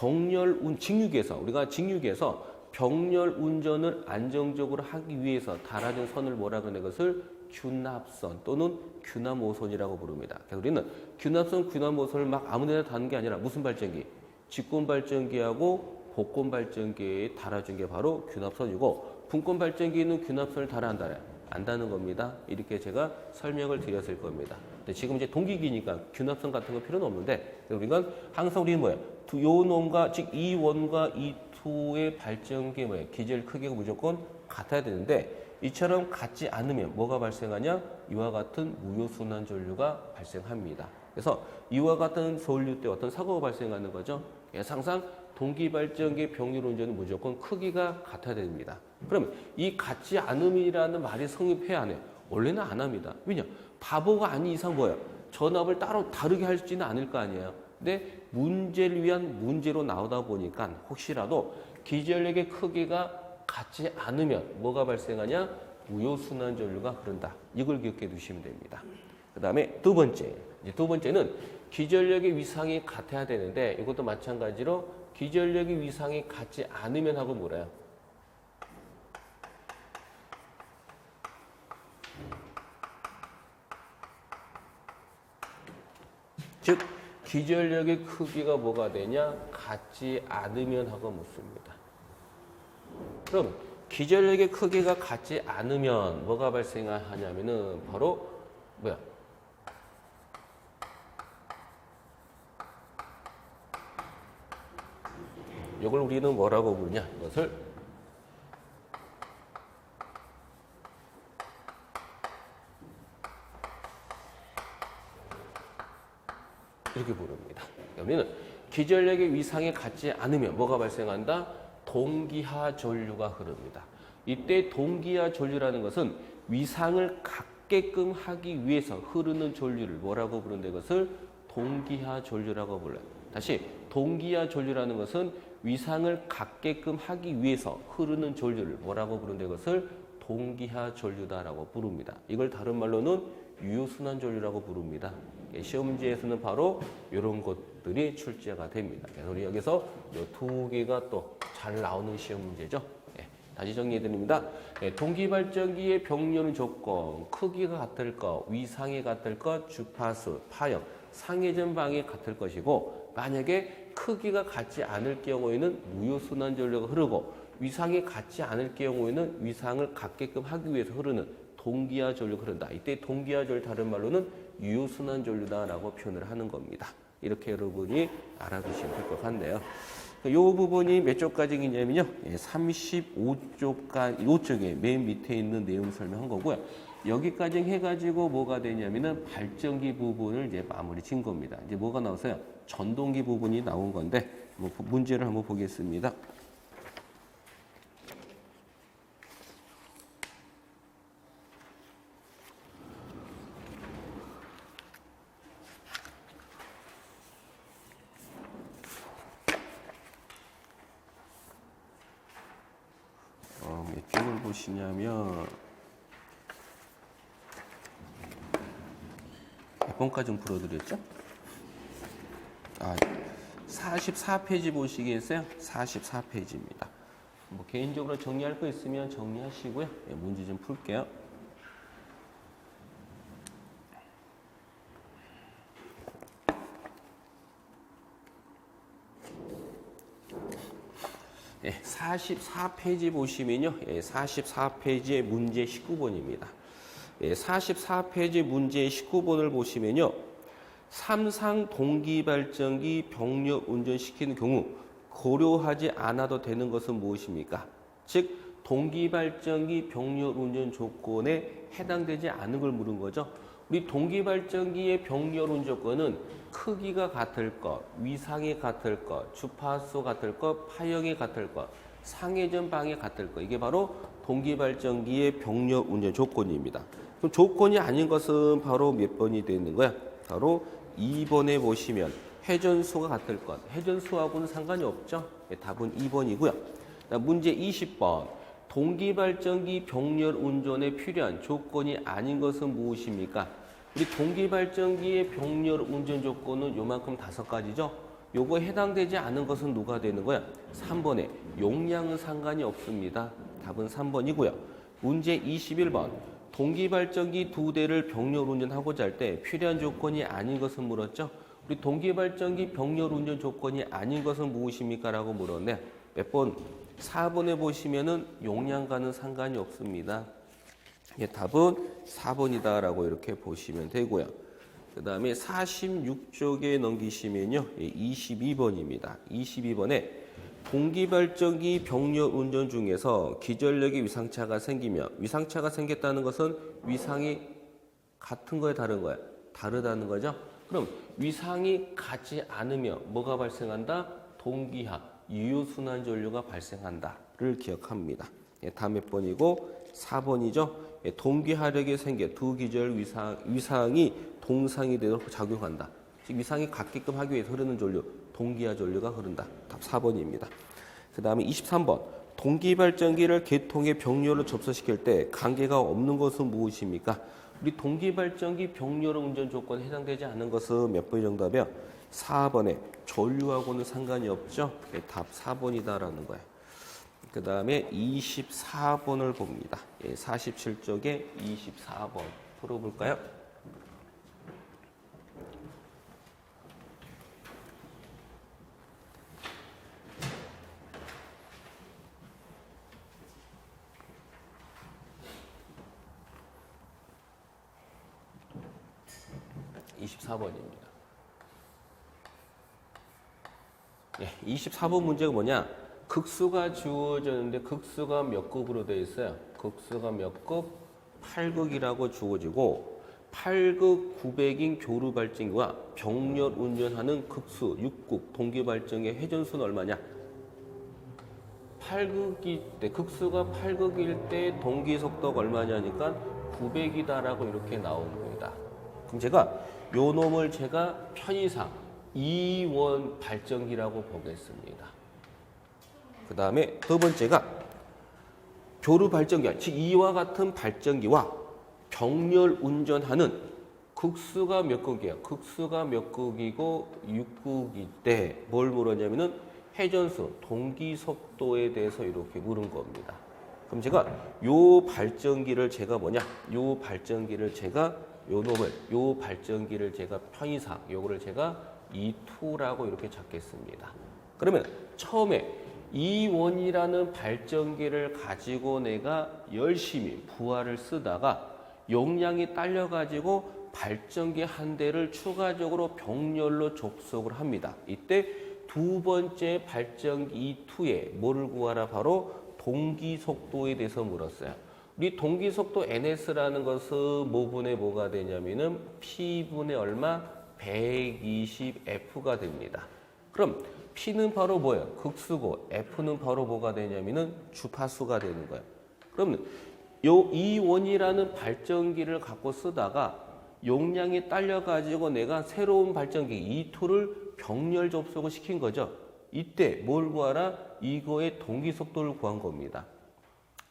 우리가 직류기에서 병렬 운전을 안정적으로 하기 위해서 달아준 선을 뭐라 그러는 것을 균합선 또는 균합모선이라고 부릅니다. 그래서 우리는 균합모선을 막 아무데나 다는 게 아니라 무슨 발전기? 직권발전기하고 복권발전기에 달아준 게 바로 균합선이고, 분권발전기는 균합선을 달아 안 달아요? 안 다는 겁니다. 이렇게 제가 설명을 드렸을 겁니다. 근데 지금 이제 동기기니까 균합선 같은 거 필요는 없는데, 우리가 항상 우리는 뭐예요? 요 놈과, 즉 E1과 E2의 발전기의 뭐예요? 기절 크기가 무조건 같아야 되는데, 이처럼 같지 않으면 뭐가 발생하냐? 이와 같은 무효순환 전류가 발생합니다. 그래서 이와 같은 전류 때 어떤 사고가 발생하는 거죠? 그래서 항상 동기발전기 병렬 운전은 무조건 크기가 같아야 됩니다. 그러면 이 같지 않음이라는 말이 성립해야 하네요. 원래는 안 합니다. 왜냐? 바보가 아닌 이상 뭐예요? 전압을 따로 다르게 할지는 않을 거 아니에요. 근데 문제를 위한 문제로 나오다 보니까 혹시라도 기전력의 크기가 같지 않으면 뭐가 발생하냐? 무효순환 전류가 흐른다. 이걸 기억해 두시면 됩니다. 그 다음에 두 번째는 기전력의 위상이 같아야 되는데, 이것도 마찬가지로 기전력의 위상이 같지 않으면 하고 뭐래요? 즉 기전력의 크기가 뭐가 되냐? 같지 않으면 하고 묻습니다. 그럼 기전력의 크기가 같지 않으면 뭐가 발생하냐면은 바로 뭐야? 이걸 우리는 뭐라고 부르냐? 이것을 이렇게 부릅니다. 그러면 기전력의 위상에 같지 않으면 뭐가 발생한다? 동기하 전류가 흐릅니다. 이때 동기하 전류라는 것은 위상을 갖게끔 하기 위해서 흐르는 전류를 뭐라고 부른다? 이것을 동기하 전류라고 불러요. 다시 동기하 전류라는 것은 위상을 갖게끔 하기 위해서 흐르는 전류를 뭐라고 부른다? 이것을 동기하 전류다라고 부릅니다. 이걸 다른 말로는 유효순환 전류라고 부릅니다. 시험 문제에서는 바로 이런 것들이 출제가 됩니다. 그래서 우리 여기서 이 두 개가 또 잘 나오는 시험 문제죠. 다시 정리해 드립니다. 동기발전기의 병렬 조건, 크기가 같을 것, 위상이 같을 것, 주파수, 파형, 상회전 방이 같을 것이고, 만약에 크기가 같지 않을 경우에는 무효순환 전류가 흐르고, 위상이 같지 않을 경우에는 위상을 갖게끔 하기 위해서 흐르는 동기화 전류가 흐른다. 이때 동기화 전류 다른 말로는 유효순환 전류다라고 표현을 하는 겁니다. 이렇게 여러분이 알아두시면 될 것 같네요. 이 부분이 몇 쪽까지이냐면요. 35쪽에 맨 밑에 있는 내용 설명한 거고요. 여기까지 해가지고 뭐가 되냐면은 발전기 부분을 이제 마무리 친 겁니다. 이제 뭐가 나왔어요? 전동기 부분이 나온 건데, 문제를 한번 보겠습니다. 몇 쪽을 보시냐면 몇 번까지 풀어드렸죠? 44페이지 보시겠어요? 44페이지입니다. 뭐 개인적으로 정리할 거 있으면 정리하시고요. 문제 좀 풀게요. 예, 44페이지 보시면요. 44페이지의 문제 19번입니다. 44페이지 문제 19번을 보시면요. 삼상 동기발전기 병력 운전시키는 경우 고려하지 않아도 되는 것은 무엇입니까? 즉 동기발전기 병력 운전 조건에 해당되지 않은 걸 물은 거죠. 우리 동기발전기의 병력 운전 조건은 크기가 같을 것, 위상이 같을 것, 주파수 같을 것, 파형이 같을 것, 상회전 방이 같을 것. 이게 바로 동기발전기의 병력 운전 조건입니다. 그럼 조건이 아닌 것은 바로 몇 번이 되는 거야? 바로 2번에 보시면 회전수가 같을 것. 회전수하고는 상관이 없죠. 답은 2번이고요. 문제 20번. 동기발전기 병렬 운전에 필요한 조건이 아닌 것은 무엇입니까? 우리 동기발전기의 병렬 운전 조건은 요만큼 5가지죠. 요거 해당되지 않은 것은 누가 되는 거야? 3번에 용량은 상관이 없습니다. 답은 3번이고요. 문제 21번. 동기발전기 2대를 병렬 운전하고자 할 때 필요한 조건이 아닌 것은 물었죠. 우리 동기발전기 병렬 운전 조건이 아닌 것은 무엇입니까? 라고 물었네. 몇 번? 4번에 보시면은 용량과는 상관이 없습니다. 예, 답은 4번이다라고 이렇게 보시면 되고요. 그 다음에 46쪽에 넘기시면요. 22번입니다. 22번에 동기발전기 병력 운전 중에서 기전력의 위상차가 생기며 위상차가 생겼다는 것은 위상이 같은 거에 다른 거야? 다르다는 거죠. 그럼 위상이 같지 않으며 뭐가 발생한다? 동기하, 유효순환 전류가 발생한다를 기억합니다. 예, 다음 몇 번이고 4번이죠. 예, 동기하력이 생겨 두 기절 위상이 동상이 되도록 작용한다. 즉 위상이 같게끔 하기 위해서 흐르는 전류, 동기하 전류가 흐른다. 답 4번입니다. 그 다음에 23번. 동기발전기를 계통의 병렬로 접수시킬 때 관계가 없는 것은 무엇입니까? 우리 동기발전기 병렬 운전 조건에 해당되지 않은 것은 몇 번이 정답이야? 4번에 전류하고는 상관이 없죠. 네, 답 4번이다라는 거예요. 그 다음에 24번을 봅니다. 47쪽에 24번 풀어볼까요? 24번입니다. 24번 문제가 뭐냐? 극수가 주어졌는데 극수가 몇 급으로 되어 있어요? 극수가 몇 급? 8극이라고 주어지고 8극 900인 교류 발전기와 병렬 운전하는 극수 6국 동기 발전기의 회전수는 얼마냐? 8극일 때 극수가 8극일 때 동기 속도가 얼마냐니까 900이다라고 이렇게 나오는 겁니다. 그럼 제가 요 놈을 제가 편의상 2원 발전기라고 보겠습니다. 그 다음에 두 번째가 교류 발전기, 즉 이와 같은 발전기와 병렬 운전하는 극수가 몇 극이에요? 극수가 몇 극이고 6극일 때 뭘 물었냐면은 회전수, 동기 속도에 대해서 이렇게 물은 겁니다. 그럼 제가 요 발전기를 제가 뭐냐? 요 발전기를 제가 요 놈을 요 발전기를 제가 편의상 요거를 제가 E2라고 이렇게 잡겠습니다. 그러면 처음에 E1이라는 발전기를 가지고 내가 열심히 부하를 쓰다가 용량이 딸려가지고 발전기 한 대를 추가적으로 병렬로 접속을 합니다. 이때 두 번째 발전기 E2에 뭐를 구하라? 바로 동기 속도에 대해서 물었어요. 우리 동기 속도 NS라는 것은 뭐분의 뭐가 되냐면은 P분의 얼마? 120F가 됩니다. 그럼 P는 바로 뭐예요? 극수고 F는 바로 뭐가 되냐면은 주파수가 되는 거예요. 그러면 요 E1이라는 발전기를 갖고 쓰다가 용량이 딸려가지고 내가 새로운 발전기 E2를 병렬 접속을 시킨 거죠. 이때 뭘 구하라? 이거의 동기 속도를 구한 겁니다.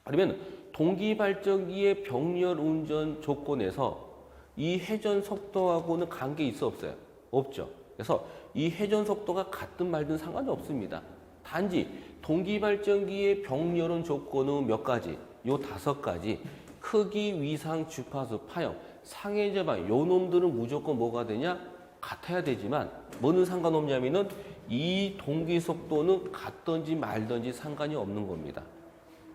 그러면 동기 발전기의 병렬 운전 조건에서 이 회전 속도하고는 관계 있어 없어요? 없죠. 그래서 이 회전 속도가 같든 말든 상관이 없습니다. 단지 동기 발전기의 병렬은 조건은 몇 가지? 요 5가지. 크기, 위상, 주파수, 파형, 상해 제방 요 놈들은 무조건 뭐가 되냐? 같아야 되지만 뭐는 상관없냐면은 이 동기 속도는 같든지 말든지 상관이 없는 겁니다.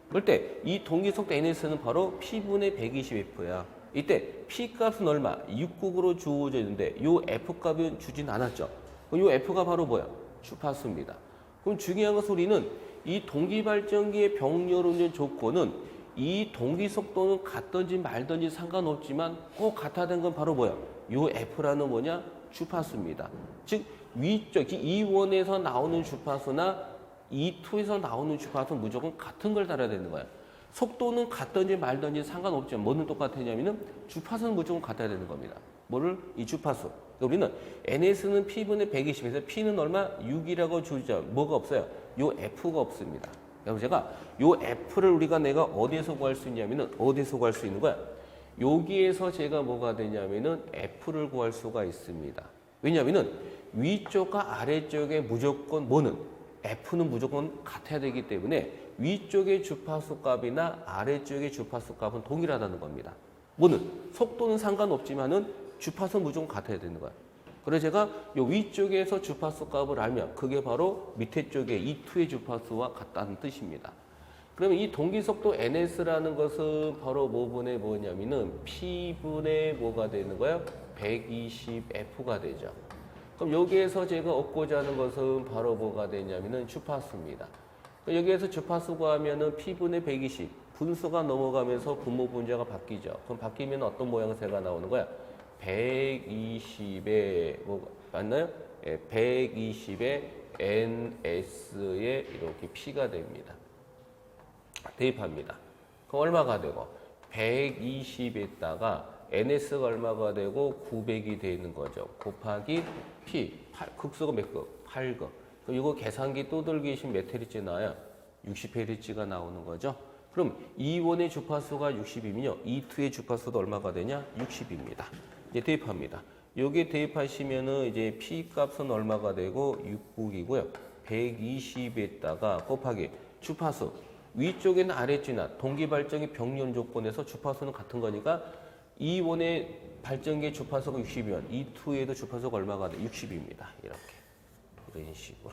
그럴 때 이 동기 속도 NS는 바로 P분의 120F야. 이때 P 값은 얼마? 6국으로 주어져 있는데 요 F 값은 주진 않았죠. 그럼 요 F가 바로 뭐야? 주파수입니다. 그럼 중요한 것은 우리는 이 동기 발전기의 병렬 운전 조건은 이 동기 속도는 같든지 말든지 상관없지만 꼭 같아야 되는 건 바로 뭐야? 요 F라는 뭐냐? 주파수입니다. 즉 위쪽 E1에서 나오는 주파수나 E2에서 나오는 주파수는 무조건 같은 걸 달아야 되는 거야. 속도는 같든지 말든지 상관없지만 뭐는 똑같으냐면은 주파수는 무조건 같아야 되는 겁니다. 뭐를? 이 주파수. 우리는 NS는 P분의 120에서 P는 얼마? 6이라고 주죠. 뭐가 없어요? 요 F가 없습니다. 그래서 제가 요 F를 내가 어디에서 구할 수 있냐면은 어디에서 구할 수 있는 거야? 여기에서 제가 뭐가 되냐면은 F를 구할 수가 있습니다. 왜냐면은 위쪽과 아래쪽에 무조건 뭐는? F는 무조건 같아야 되기 때문에 위쪽의 주파수 값이나 아래쪽의 주파수 값은 동일하다는 겁니다. 뭐는? 속도는 상관없지만은 주파수는 무조건 같아야 되는 거야. 그래서 제가 요 위쪽에서 주파수 값을 알면 그게 바로 밑에 쪽에 E2의 주파수와 같다는 뜻입니다. 그러면 이 동기 속도 NS라는 것은 바로 뭐분의 뭐냐면은 P분의 뭐가 되는 거예요? 120F가 되죠. 그럼 여기에서 제가 얻고자 하는 것은 바로 뭐가 되냐면은 주파수입니다. 여기에서 주파수 구하면은 P분의 120 분수가 넘어가면서 분모 분자가 바뀌죠. 그럼 바뀌면 어떤 모양새가 나오는 거야? 120의 뭐 맞나요? 120의 NS에 이렇게 P가 됩니다. 대입합니다. 그럼 얼마가 되고 120에다가 NS가 얼마가 되고 900이 되는 거죠. 곱하기 P 극수가 몇 극? 8극. 그럼 이거 계산기 두들기시면 몇 헤르츠 나와요? 60헤르츠가 나오는 거죠. 그럼 E1의 주파수가 60이면요. E2의 주파수도 얼마가 되냐? 60입니다. 이제 대입합니다. 여기에 대입하시면은 이제 P 값은 얼마가 되고 6국이고요. 120에다가 곱하기 주파수 위쪽에는 아래쪽이나 동기 발전기 병렬 조건에서 주파수는 같은 거니까 E1의 발전기의 주파수가 60이면 E2에도 주파수가 얼마가 돼? 60입니다. 이렇게 이런 식으로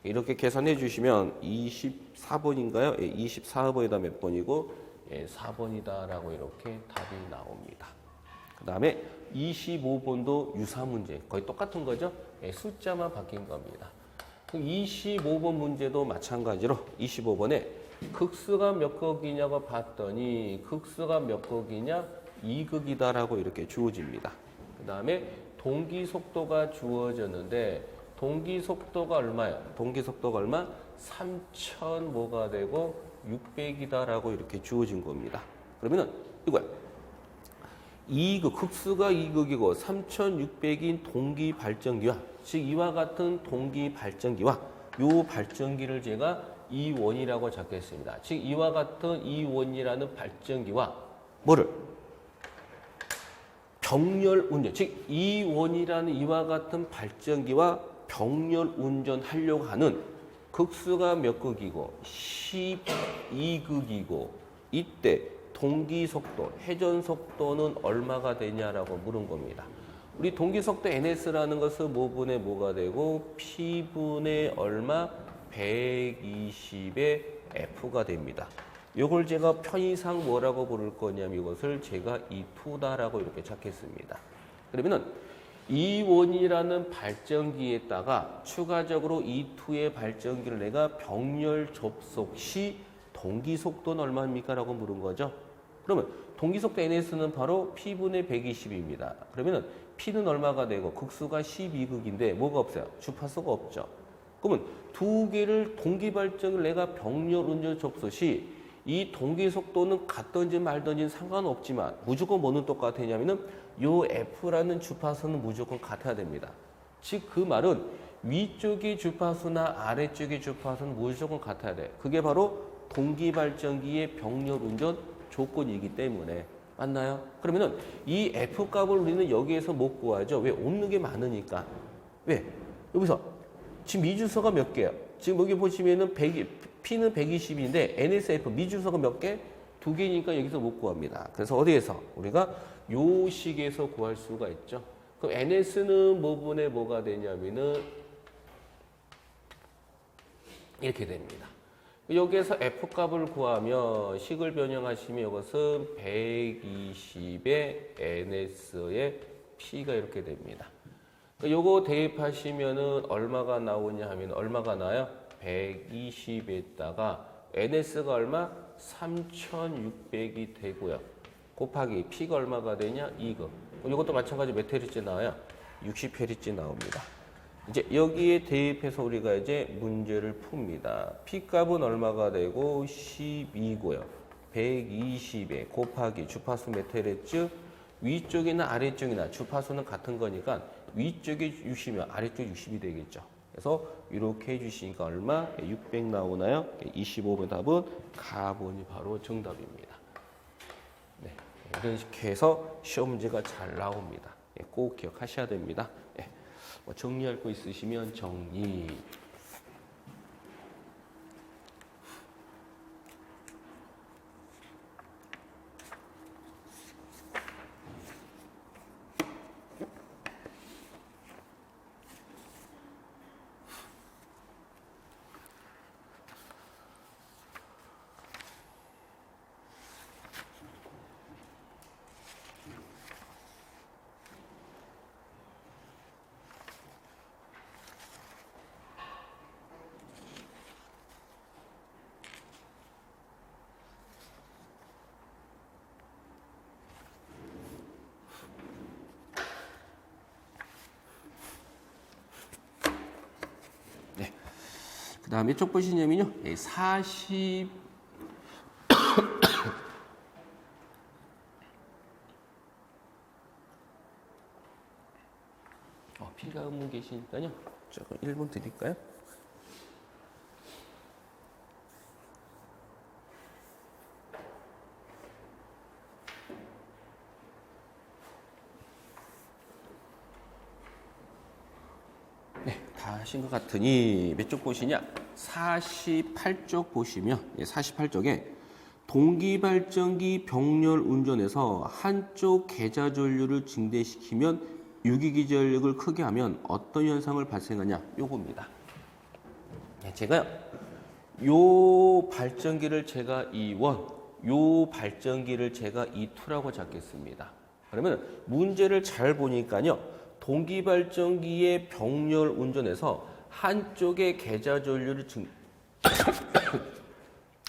이렇게 계산해 주시면 24번인가요? 24번이다 몇 번이고 4번이다라고 이렇게 답이 나옵니다. 그 다음에 25번도 유사 문제. 거의 똑같은 거죠? 예, 숫자만 바뀐 겁니다. 25번 문제도 마찬가지로 25번에 극수가 몇 극이냐고 봤더니 극수가 몇 극이냐? 2극이다라고 이렇게 주어집니다. 그 다음에 동기 속도가 주어졌는데 동기 속도가 얼마야? 동기 속도가 얼마? 3,000 뭐가 되고 600이다라고 이렇게 주어진 겁니다. 그러면은 이거야. 2극, 극수가 2극이고 3,600인 동기 발전기와 즉 이와 같은 동기 발전기와 요 발전기를 제가 E1이라고 적겠습니다. 즉 이와 같은 E1이라는 발전기와 뭐를? 병렬 운전, 즉 E1이라는 이와 같은 발전기와 병렬 운전하려고 하는 극수가 몇 극이고 12극이고 이때 동기 속도, 회전 속도는 얼마가 되냐라고 물은 겁니다. 우리 동기 속도 NS라는 것은 뭐분의 뭐가 되고 P분의 얼마? 120의 F가 됩니다. 이걸 제가 편의상 뭐라고 부를 거냐면 이것을 제가 E2다라고 이렇게 찾겠습니다. 그러면은 E1이라는 발전기에다가 추가적으로 E2의 발전기를 내가 병렬 접속 시 동기 속도는 얼마입니까? 라고 물은 거죠. 그러면 동기 속도 NS는 바로 P분의 120입니다. 그러면은 P는 얼마가 되고 극수가 12극인데 뭐가 없어요? 주파수가 없죠. 그러면 두 개를 동기 발전을 내가 병렬 운전 접수 시 이 동기 속도는 같든지 말든지 상관없지만 무조건 뭐는 똑같으냐면은 요 F라는 주파수는 무조건 같아야 됩니다. 즉 그 말은 위쪽의 주파수나 아래쪽의 주파수는 무조건 같아야 돼. 그게 바로 동기 발전기의 병렬 운전 조건이기 때문에 맞나요? 그러면은 이 F 값을 우리는 여기에서 못 구하죠. 왜? 없는 게 많으니까. 왜? 여기서 지금 미주소가 몇 개예요? 지금 여기 보시면은 P는 120인데 NSF 미주소가 몇 개? 2개니까 여기서 못 구합니다. 그래서 어디에서? 우리가 요 식에서 구할 수가 있죠. 그럼 NS는 뭐분의 뭐가 되냐면은 이렇게 됩니다. 여기에서 F 값을 구하면 식을 변형하시면 이것은 120의 NS의 P가 이렇게 됩니다. 요거 대입하시면은 얼마가 나오냐 하면 얼마가 나요? 120에다가 NS가 얼마? 3,600이 되고요. 곱하기 P가 얼마가 되냐? 2급. 이것도 마찬가지 몇 헤르츠 나와요? 60헤르츠 나옵니다. 이제 여기에 대입해서 우리가 이제 문제를 풉니다. P 값은 얼마가 되고 12고요. 120에 곱하기 주파수 몇 헤르츠? 위쪽이나 아래쪽이나 주파수는 같은 거니까 위쪽이 60이면 아래쪽 60이 되겠죠. 그래서 이렇게 해주시니까 얼마? 600 나오나요? 25번 답은 가번이 바로 정답입니다. 네, 이런 식으로 해서 시험 문제가 잘 나옵니다. 꼭 기억하셔야 됩니다. 뭐 정리할 거 있으시면 정리. 그 다음에 쪽 보시냐면요. 40 필요한 분 계시니까요. 조금 1분 드릴까요? 네, 다 하신 것 같으니 몇 쪽 보시냐? 48쪽 보시면 48쪽에 동기발전기 병렬 운전에서 한쪽 계좌 전류를 증대시키면 유기기 전력을 크게 하면 어떤 현상을 발생하냐? 요겁니다. 제가요. 요 발전기를 제가 E1, 요 발전기를 제가 E2라고 잡겠습니다. 그러면 문제를 잘 보니까요. 동기발전기의 병렬 운전에서 한쪽의 계좌전류를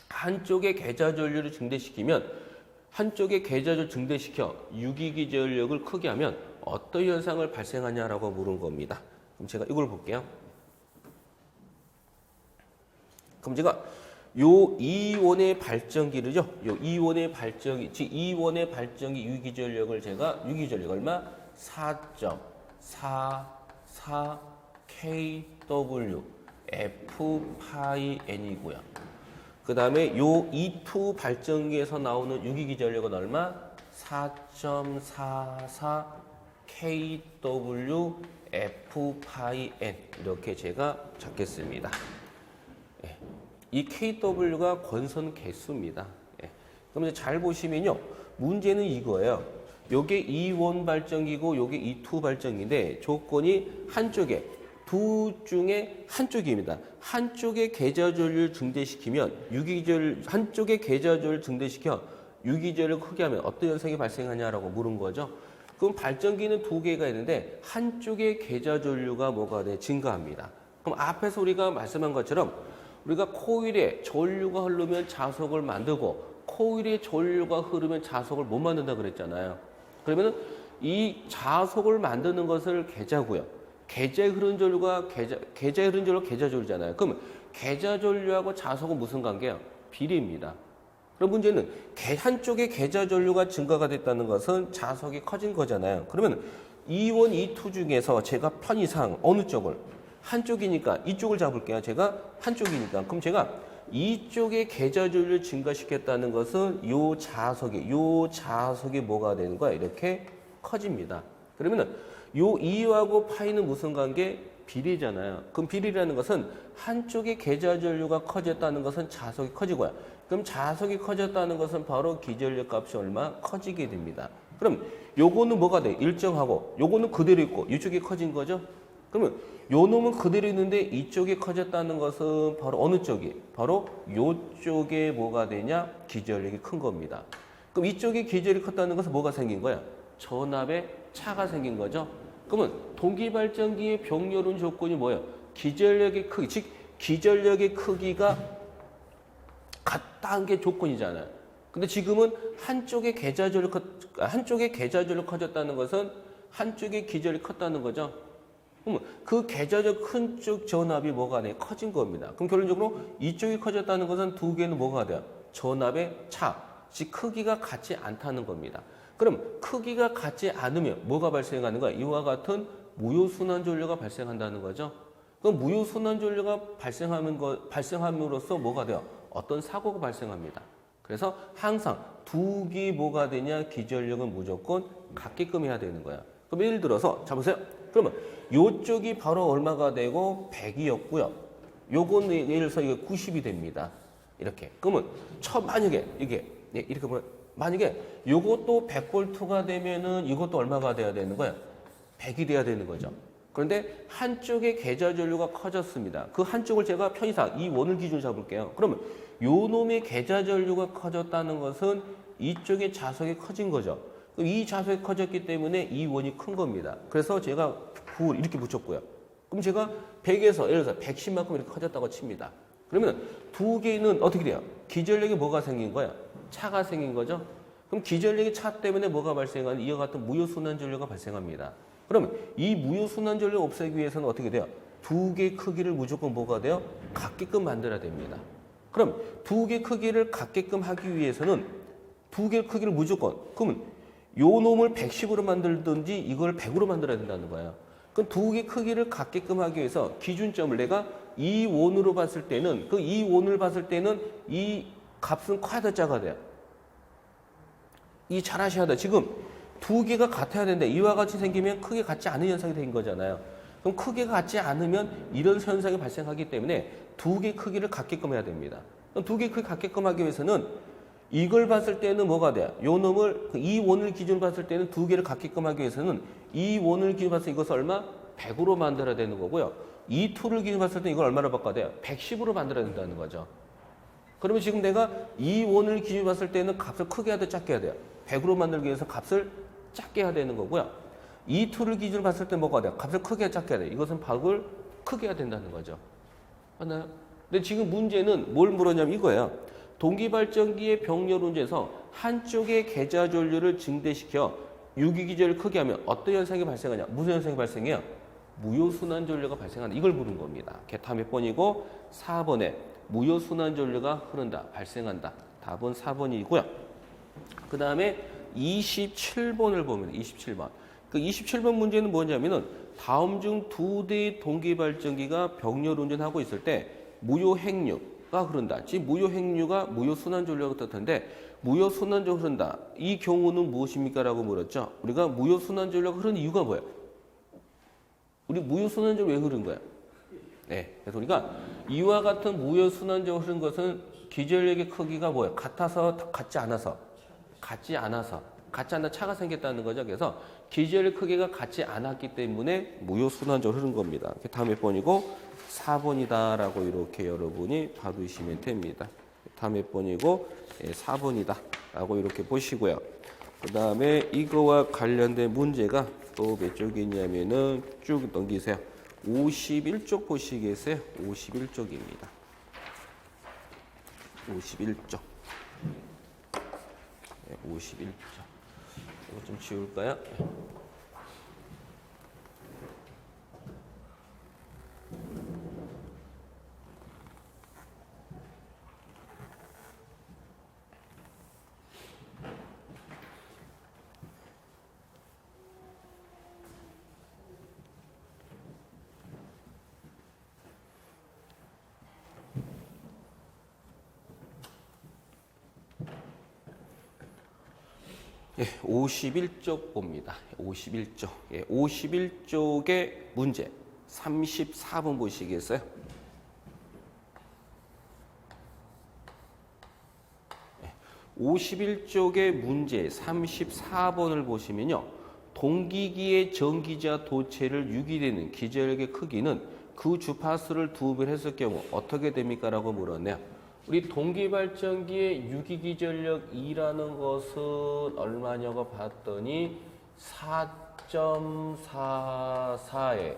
한쪽의 계좌전류를 증대시키면 한쪽의 계좌를 증대시켜 유기기전력을 크게 하면 어떤 현상을 발생하냐라고 물은 겁니다. 그럼 제가 이걸 볼게요. 그럼 제가 요 이원의 발전기를요. 요 이원의 발전기, 즉 이원의 발전기 유기전력을 제가 유기전력 얼마? 4.44 kW F 파이 N이고요. 그 다음에 요 E2 발전기에서 나오는 유기기전력은 얼마? 4.44 kW F 파이 N 이렇게 제가 잡겠습니다. 예. 이 kW가 권선 개수입니다. 예. 그럼 이제 잘 보시면요. 문제는 이거예요. 요게 E1 발전기고 요게 E2 발전기인데 조건이 한쪽에 두 중에 한쪽입니다. 한쪽의 계좌전류를 증대시키면 한쪽의 계좌전류를 증대시켜 유기전력을 크게 하면 어떤 현상이 발생하냐라고 물은 거죠. 그럼 발전기는 두 개가 있는데 한쪽의 계좌전류가 뭐가 돼? 증가합니다. 그럼 앞에서 우리가 말씀한 것처럼 우리가 코일에 전류가 흐르면 자석을 만들고 코일에 전류가 흐르면 자석을 못 만든다 그랬잖아요. 그러면 이 자석을 만드는 것을 계좌고요. 계좌에 흐른 전류가 계좌에 흐른 전류가 계좌 전류잖아요. 그럼 계좌 전류하고 자석은 무슨 관계야? 비례입니다. 그럼 문제는 한쪽의 계좌 전류가 증가가 됐다는 것은 자석이 커진 거잖아요. 그러면 E1, E2 중에서 제가 편의상 어느 쪽을 한쪽이니까 이쪽을 잡을게요. 제가 한쪽이니까. 그럼 제가 이쪽의 계좌 전류를 증가시켰다는 것은 요 자석이 뭐가 되는 거야? 이렇게 커집니다. 그러면은 요 2하고 파이는 무슨 관계? 비례잖아요. 그럼 비례라는 것은 한쪽의 계좌 전류가 커졌다는 것은 자석이 커지고요. 그럼 자석이 커졌다는 것은 바로 기전력 값이 얼마? 커지게 됩니다. 그럼 요거는 뭐가 돼? 일정하고 요거는 그대로 있고 이쪽이 커진 거죠. 그러면 요 놈은 그대로 있는데 이쪽이 커졌다는 것은 바로 어느 쪽이? 바로 요쪽에 뭐가 되냐? 기전력이 큰 겁니다. 그럼 이쪽에 기전력이 컸다는 것은 뭐가 생긴 거야? 전압에 차가 생긴 거죠. 그러면 동기발전기의 병렬운 조건이 뭐예요? 기전력의 크기, 즉 기전력의 크기가 같다는 게 조건이잖아요. 근데 지금은 한쪽의 계좌전류 커졌다는 것은 한쪽의 기전력이 컸다는 거죠. 그러면 그 계좌적 큰 쪽 전압이 뭐가 돼? 커진 겁니다. 그럼 결론적으로 이쪽이 커졌다는 것은 두 개는 뭐가 돼요? 전압의 차, 즉 크기가 같지 않다는 겁니다. 그럼 크기가 같지 않으면 뭐가 발생하는 거야? 이와 같은 무효순환 전류가 발생한다는 거죠. 그럼 무효순환 전류가 발생함으로써 뭐가 돼요? 어떤 사고가 발생합니다. 그래서 항상 두 개 뭐가 되냐? 기전력은 무조건 같게끔 해야 되는 거야. 그럼 예를 들어서 자 보세요. 그러면 요쪽이 바로 얼마가 되고 100이었고요. 요건 예를 들어서 이게 90이 됩니다. 이렇게. 그러면 만약에 이게 이렇게 보면 만약에 요것도 100볼트가 되면은 이것도 얼마가 돼야 되는 거야? 100이 돼야 되는 거죠. 그런데 한쪽의 계좌 전류가 커졌습니다. 그 한쪽을 제가 편의상 이 원을 기준으로 잡을게요. 그러면 요 놈의 계좌 전류가 커졌다는 것은 이쪽의 자석이 커진 거죠. 이 자석이 커졌기 때문에 이 원이 큰 겁니다. 그래서 제가 9 이렇게 붙였고요. 그럼 제가 100에서 예를 들어서 110만큼 이렇게 커졌다고 칩니다. 그러면 두 개는 어떻게 돼요? 기전력이 뭐가 생긴 거야? 차가 생긴 거죠. 그럼 기전력이 차 때문에 뭐가 발생하는 이와 같은 무효순환 전류가 발생합니다. 그러면 이 무효순환 전류 없애기 위해서는 어떻게 돼요? 두 개 크기를 무조건 뭐가 돼요? 같게끔 만들어야 됩니다. 그럼 두 개 크기를 같게끔 하기 위해서는 두 개 크기를 무조건 그러면 요 놈을 110으로 만들든지 이걸 100으로 만들어야 된다는 거예요. 그럼 두 개 크기를 같게끔 하기 위해서 기준점을 내가 이 원으로 봤을 때는 이 원을 봤을 때는 이 값은 커야 돼, 작아야 돼요? 이 잘 아셔야 돼. 지금 두 개가 같아야 되는데 이와 같이 생기면 크게 같지 않은 현상이 된 거잖아요. 그럼 크게 같지 않으면 이런 현상이 발생하기 때문에 두 개 크기를 같게끔 해야 됩니다. 그럼 두 개 크기 같게끔 하기 위해서는 이걸 봤을 때는 뭐가 돼요? 요 놈을 이 원을 기준으로 봤을 때는 두 개를 같게끔 하기 위해서는 이 원을 기준으로 봤을 때 이것을 얼마? 100으로 만들어야 되는 거고요. 이 2를 기준으로 봤을 때 이걸 얼마로 바꿔야 돼요? 110으로 만들어야 된다는 거죠. 그러면 지금 내가 이 원을 기준으로 봤을 때는 값을 크게 해야 돼, 작게 해야 돼요? 100으로 만들기 위해서 값을 작게 해야 되는 거고요. 이 툴을 기준으로 봤을 때 뭐가 돼요? 값을 크게 작게 해야 돼. 이것은 박을 크게 해야 된다는 거죠. 맞나요? 근데 지금 문제는 뭘 물었냐면 이거예요. 동기발전기의 병렬 운전에서 한쪽의 계좌 전류를 증대시켜 유기기절을 크게 하면 어떤 현상이 발생하냐? 무슨 현상이 발생해요? 무효순환 전류가 발생한다. 이걸 물은 겁니다. 개타 몇 번이고 4번에 무효순환 전류가 흐른다. 발생한다. 답은 4번이고요. 그 다음에 27번을 보면 27번. 그 27번 문제는 뭐냐면은 다음 중 두 대의 동기발전기가 병렬 운전하고 있을 때 무효행류가 흐른다. 즉 무효행류가 무효순환 전류가 뜻한데 무효순환 전류가 흐른다. 이 경우는 무엇입니까? 라고 물었죠. 우리가 무효순환 전류가 흐르는 이유가 뭐예요? 우리 무효순환 전류 왜 흐른 거야? 네. 그래서 우리가 이와 같은 무효순환 전류가 흐른 것은 기전력의 크기가 뭐예요? 같아서 같지 않아서 같지 않아 차가 생겼다는 거죠. 그래서 기전력 크기가 같지 않았기 때문에 무효순환적으로 흐른 겁니다. 다음 몇 번이고 4번이다라고 이렇게 여러분이 봐두시면 됩니다. 다음 몇 번이고 4번이다라고 이렇게 보시고요. 그 다음에 이거와 관련된 문제가 또 몇 쪽이 있냐면은 쭉 넘기세요. 51쪽 보시겠어요? 51쪽입니다. 51쪽. 51쪽. 이거 좀 지울까요? 예, 51쪽 봅니다. 51쪽. 예, 51쪽의 문제 34번 보시겠어요? 예, 51쪽의 문제 34번을 보시면요. 동기기의 전기자 도체를 유기되는 기저력의 크기는 그 주파수를 2배 했을 경우 어떻게 됩니까? 라고 물었네요. 우리 동기발전기의 유기기전력 2라는 것은 얼마냐고 봤더니 4.44에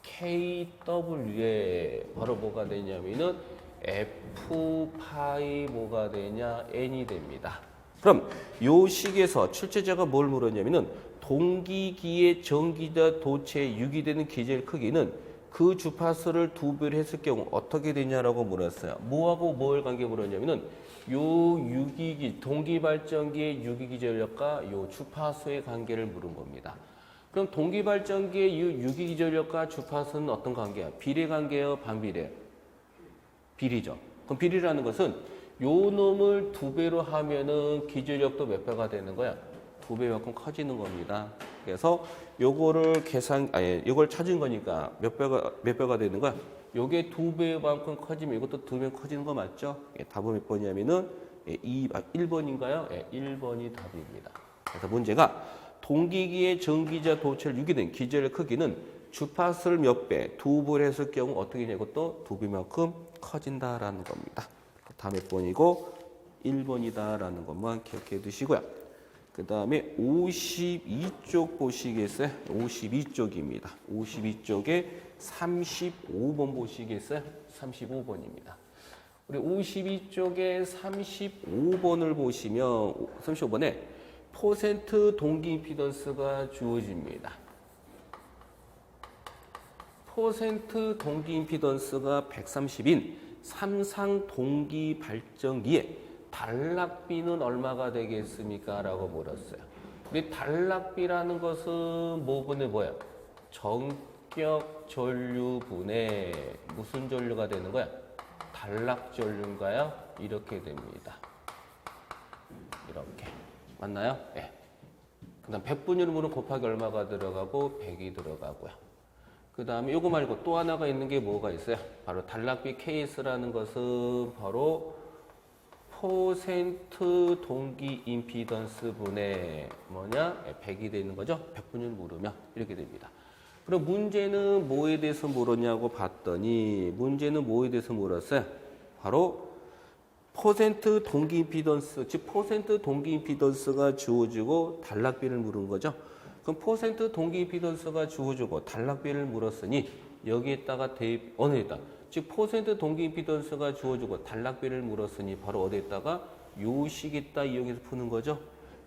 KW에 바로 뭐가 되냐면은 F 파이 뭐가 되냐 N이 됩니다. 그럼 요 식에서 출제자가 뭘 물었냐면은 동기기의 전기자 도체에 유기되는 기전력 크기는 그 주파수를 2배를 했을 경우 어떻게 되냐라고 물었어요. 뭐하고 뭘 관계 물었냐면은 요 유기기 동기발전기의 유기기전력과 요 주파수의 관계를 물은 겁니다. 그럼 동기발전기의 유기기전력과 주파수는 어떤 관계야? 비례 관계예요, 반비례? 비리죠. 그럼 비리라는 것은 요 놈을 2배로 하면은 기전력도 몇 배가 되는 거야? 2배만큼 커지는 겁니다. 그래서 요거를 요걸 찾은 거니까 몇 배가 되는 거야? 요게 2배만큼 커지면 이것도 2배 커지는 거 맞죠? 예, 답은 몇 번이냐면은 1번인가요? 예, 1번이 답입니다. 그래서 문제가 동기기의 전기자 도체를 유기된 기전력 크기는 주파수를 몇 배, 2배를 했을 경우 어떻게 되냐? 이것도 2배만큼 커진다라는 겁니다. 다음 몇 번이고 1번이다라는 것만 기억해 두시고요. 그 다음에 52쪽 보시겠어요? 52쪽입니다. 52쪽에 35번 보시겠어요? 35번입니다. 우리 52쪽에 35번을 보시면 35번에 퍼센트 동기 임피던스가 주어집니다. 퍼센트 동기 임피던스가 130인 삼상 동기 발전기에 단락비는 얼마가 되겠습니까? 라고 물었어요. 우리 단락비라는 것은 뭐예요? 전격 전류분의 무슨 전류가 되는 거야? 단락 전류인가요? 이렇게 됩니다. 이렇게. 맞나요? 네. 그 다음 100분율물은 곱하기 얼마가 들어가고 100이 들어가고요. 그 다음에 이거 말고 또 하나가 있는 게 뭐가 있어요? 바로 단락비 케이스라는 것은 바로 퍼센트 동기 임피던스 분의 뭐냐? 100이 되는 거죠. 100분율 물으면 이렇게 됩니다. 그럼 문제는 뭐에 대해서 물었냐고 봤더니 문제는 뭐에 대해서 물었어요? 바로 퍼센트 동기 임피던스, 즉 퍼센트 동기 임피던스가 주어지고 단락비를 물은 거죠. 그럼 퍼센트 동기 임피던스가 주어지고 단락비를 물었으니 여기에다가 대입 어디에다? 즉 퍼센트 동기 임피던스가 주어지고 단락비를 물었으니 바로 어디에다가 요 식에다 이용해서 푸는 거죠.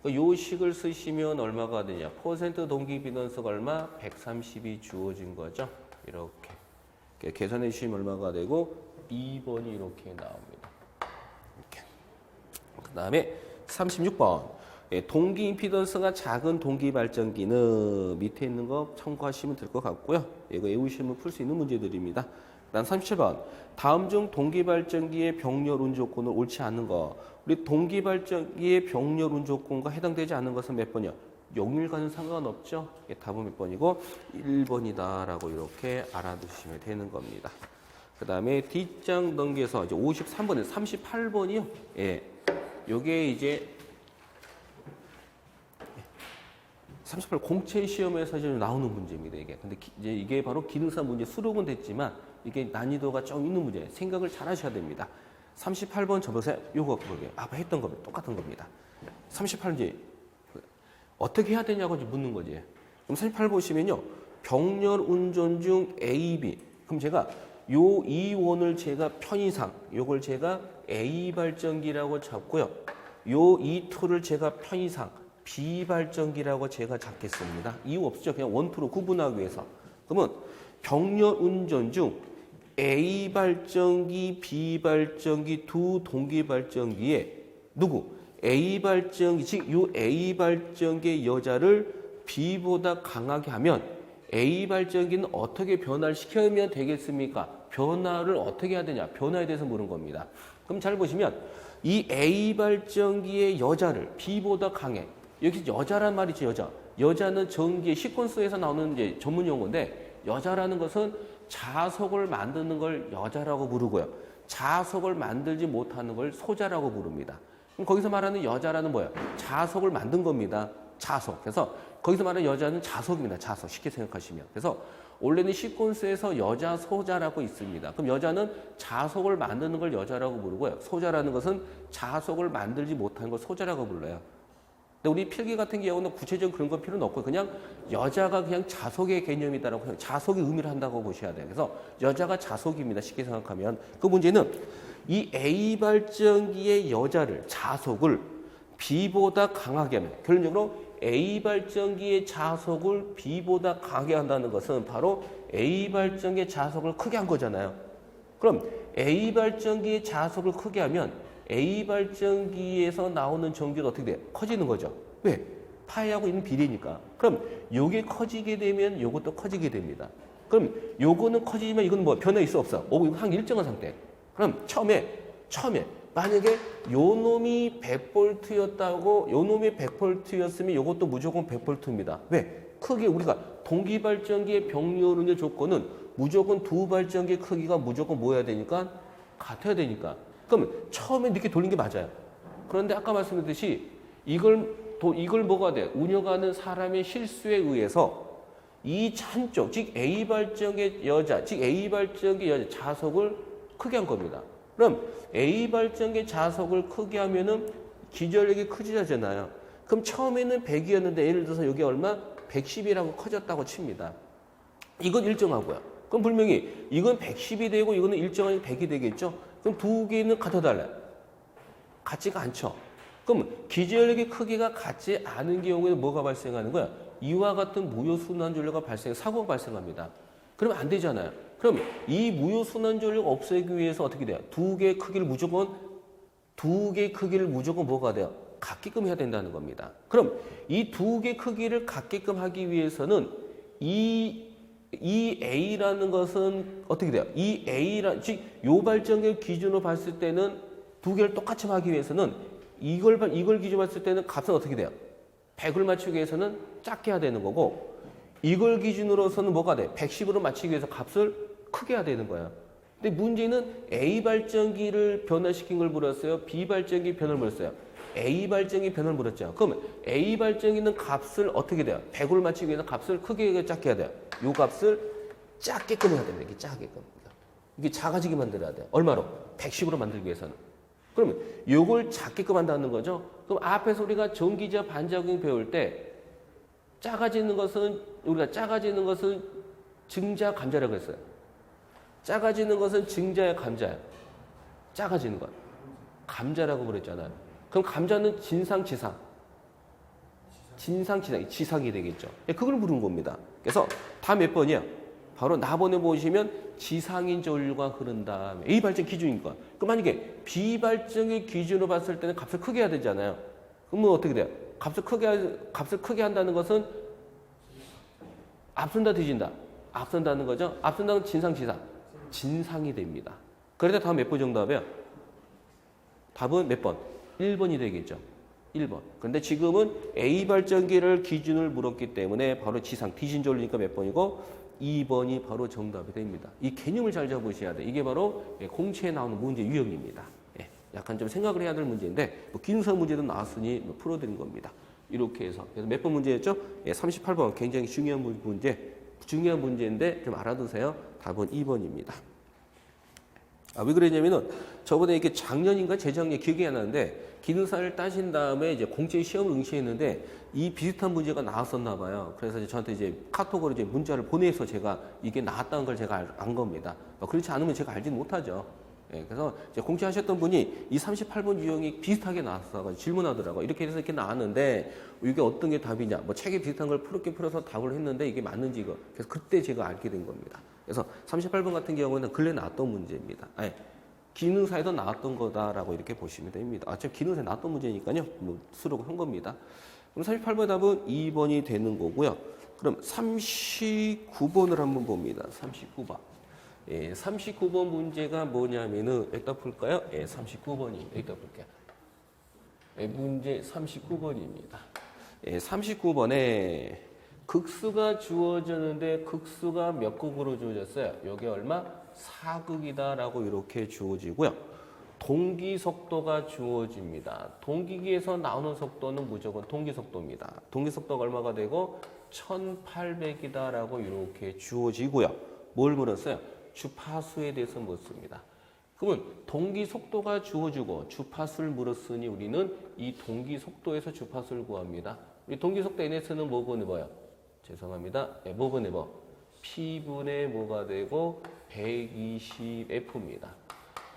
요 식을 쓰시면 얼마가 되냐? 퍼센트 동기 임피던스가 얼마? 130이 주어진 거죠. 이렇게 계산해 주시면 얼마가 되고 2번이 이렇게 나옵니다. 이렇게. 그 다음에 36번. 동기 임피던스가 작은 동기 발전기는 밑에 있는 거 참고하시면 될 것 같고요. 이거 외우시면 풀 수 있는 문제들입니다. 그다음 37번. 다음 중 동기 발전기의 병렬 운 조건은 옳지 않은 거. 우리 동기 발전기의 병렬 운 조건과 해당되지 않은 것은 몇 번이요? 0일과는 상관없죠. 답은 몇 번이고 1번이다라고 이렇게 알아두시면 되는 겁니다. 그 다음에 뒷장 넘겨서 이제 53번에 38번이요. 예. 요게 이제 38 공채 시험에서 이제 나오는 문제입니다. 이게. 근데 이제 이게 바로 기능사 문제 수록은 됐지만 이게 난이도가 좀 있는 문제예요. 생각을 잘 하셔야 됩니다. 38번 접어서 요거 그게 아까 했던 겁니다. 똑같은 겁니다. 38번 어떻게 해야 되냐고 묻는 거지. 그럼 38 보시면요. 병렬 운전 중 A, B. 그럼 제가 요 이원을 제가 편의상 요걸 제가 A 발전기라고 잡고요. 요 E2를 제가 편의상 B 발전기라고 제가 잡겠습니다. 이유 없죠. 그냥 원투로 구분하기 위해서. 그러면 병렬 운전 중 A 발전기, B 발전기 두 동기 발전기에 누구? A 발전기, 즉 요 A 발전기의 여자를 B보다 강하게 하면 A 발전기는 어떻게 변화를 시켜면 되겠습니까? 변화를 어떻게 해야 되냐? 변화에 대해서 물은 겁니다. 그럼 잘 보시면 이 A 발전기의 여자를 B보다 강해. 여기 여자란 말이죠, 여자. 여자는 전기의 시퀀스에서 나오는 이제 전문 용어인데 여자라는 것은 자석을 만드는 걸 여자라고 부르고요. 자석을 만들지 못하는 걸 소자라고 부릅니다. 그럼 거기서 말하는 여자라는 뭐예요? 자석을 만든 겁니다. 자석. 그래서 거기서 말하는 여자는 자석입니다. 자석. 쉽게 생각하시면. 그래서 원래는 시퀀스에서 여자, 소자라고 있습니다. 그럼 여자는 자석을 만드는 걸 여자라고 부르고요. 소자라는 것은 자석을 만들지 못하는 걸 소자라고 불러요. 근데 우리 필기 같은 경우는 구체적인 그런 거 필요는 없고 그냥 여자가 그냥 자석의 개념이다라고 그냥 자석의 의미를 한다고 보셔야 돼요. 그래서 여자가 자석입니다. 쉽게 생각하면. 그 문제는 이 A 발전기의 여자를 자석을 B보다 강하게 하면 결론적으로 A 발전기의 자석을 B보다 강하게 한다는 것은 바로 A 발전기의 자석을 크게 한 거잖아요. 그럼 A 발전기의 자석을 크게 하면 A 발전기에서 나오는 전기가 어떻게 돼요? 커지는 거죠. 왜? 파이하고 있는 비례니까. 그럼 요게 커지게 되면 요것도 커지게 됩니다. 그럼 요거는 커지지만 이건 뭐 변화 있어 없어? 이거 한 일정한 상태. 그럼 처음에 만약에 요 놈이 100V였다고 요 놈이 100V였으면 요것도 무조건 100V입니다. 왜? 크게 우리가 동기 발전기의 병렬운의 조건은 무조건 두 발전기의 크기가 무조건 뭐여야 되니까 같아야 되니까. 그럼 처음에 이렇게 돌린 게 맞아요. 그런데 아까 말씀드렸듯이 이걸 뭐가 돼? 운영하는 사람의 실수에 의해서 이 한쪽, 즉 A 발전기의 여자, 즉 A 발전기의 여자 자석을 크게 한 겁니다. 그럼 A 발전기의 자석을 크게 하면은 기전력이 커지잖아요. 그럼 처음에는 100이었는데 예를 들어서 여기 얼마? 110이라고 커졌다고 칩니다. 이건 일정하고요. 그럼 분명히 이건 110이 되고 이거는 일정하게 100이 되겠죠? 그럼 두 개는 같아달라요. 같지가 않죠. 그럼 기전력의 크기가 같지 않은 경우에는 뭐가 발생하는 거야? 이와 같은 무효순환전류가 사고가 발생합니다. 그러면 안 되잖아요. 그럼 이 무효순환전류가 없애기 위해서 어떻게 돼요? 두 개의 크기를 무조건 뭐가 돼요? 같게끔 해야 된다는 겁니다. 그럼 이 두 개의 크기를 같게끔 하기 위해서는 이 A라는 것은 어떻게 돼요? 이 A란, 즉, 요 발전기를 기준으로 봤을 때는 두 개를 똑같이 하기 위해서는 이걸 기준으로 봤을 때는 값은 어떻게 돼요? 100을 맞추기 위해서는 작게 해야 되는 거고, 이걸 기준으로서는 뭐가 돼? 110으로 맞추기 위해서 값을 크게 해야 되는 거예요. 근데 문제는 A 발전기를 변화시킨 걸 물었어요? B 발전기 변화를 물었어요? A 발전기 변화를 물었죠. 그럼 A 발전기는 값을 어떻게 돼요? 100을 맞추기 위해서 값을 크게 작게 해야 돼요. 요 값을 작게끔 해야 됩니다. 이게 작게끔. 이게 작아지게 만들어야 돼요. 얼마로? 110으로 만들기 위해서는. 그러면 요걸 작게끔 한다는 거죠. 그럼 앞에서 우리가 전기자 반작용 배울 때 작아지는 것은 증자 감자라고 했어요. 작아지는 것은 증자야 감자야. 작아지는 것. 감자라고 그랬잖아요. 그럼 감자는 진상 지상. 지상이 되겠죠. 그걸 물은 겁니다. 그래서 다 몇 번이야? 바로 나번에 보시면 지상인 전류가 흐른다. A 발정 기준이니까. 그럼 만약에 B 발정의 기준으로 봤을 때는 값을 크게 해야 되잖아요. 그러면 어떻게 돼요? 값을 크게 한다는 것은 앞선다 뒤진다. 앞선다는 거죠. 앞선다는 진상이 됩니다. 그럴 때 다음 몇 번 정답이에요? 답은 몇 번? 1번이 되겠죠. 1번. 그런데 지금은 A 발전기를 기준을 물었기 때문에 바로 뒤진 전류니까 몇 번이고 2번이 바로 정답이 됩니다. 이 개념을 잘 잡으셔야 돼. 이게 바로 공채에 나오는 문제 유형입니다. 약간 좀 생각을 해야 될 문제인데 기능사 문제도 나왔으니 풀어드린 겁니다. 이렇게 해서 그래서 몇 번 문제였죠? 38번 굉장히 중요한 문제인데 좀 알아두세요. 답은 2번입니다. 왜 그랬냐면은 저번에 이렇게 작년인가 재작년 기억이 안 나는데 기능사를 따신 다음에 이제 공채 시험을 응시했는데 이 비슷한 문제가 나왔었나 봐요. 그래서 이제 저한테 이제 카톡으로 이제 문자를 보내서 제가 이게 나왔다는 걸 제가 안 겁니다. 그렇지 않으면 제가 알지는 못하죠. 그래서 이제 공채하셨던 분이 이 38번 유형이 비슷하게 나왔어 질문하더라고요. 이렇게 해서 이렇게 나왔는데 이게 어떤 게 답이냐? 뭐 책에 비슷한 걸 풀어서 답을 했는데 이게 맞는지 이거. 그래서 그때 제가 알게 된 겁니다. 그래서 38번 같은 경우는 근래 나왔던 문제입니다. 기능사에도 나왔던 거다라고 이렇게 보시면 됩니다. 어차피 기능사에 나왔던 문제니까요. 뭐 수록을 한 겁니다. 그럼 38번 답은 2번이 되는 거고요. 그럼 39번을 한번 봅니다. 39번. 39번 문제가 뭐냐면은 여기다 풀까요? 39번이 여기다 볼게요. 문제 39번입니다. 39번에 극수가 주어졌는데 극수가 몇 극으로 주어졌어요? 여기 얼마? 4극이다라고 이렇게 주어지고요. 동기 속도가 주어집니다. 동기기에서 나오는 속도는 무조건 동기 속도입니다. 동기 속도가 얼마가 되고 1800이다라고 이렇게 주어지고요. 뭘 물었어요? 주파수에 대해서 묻습니다. 그러면 동기 속도가 주어지고 주파수를 물었으니 우리는 이 동기 속도에서 주파수를 구합니다. 우리 동기 속도 NS는 뭐분의 뭐요? 죄송합니다. 뭐분의 뭐? P분의 뭐가 되고 120F입니다.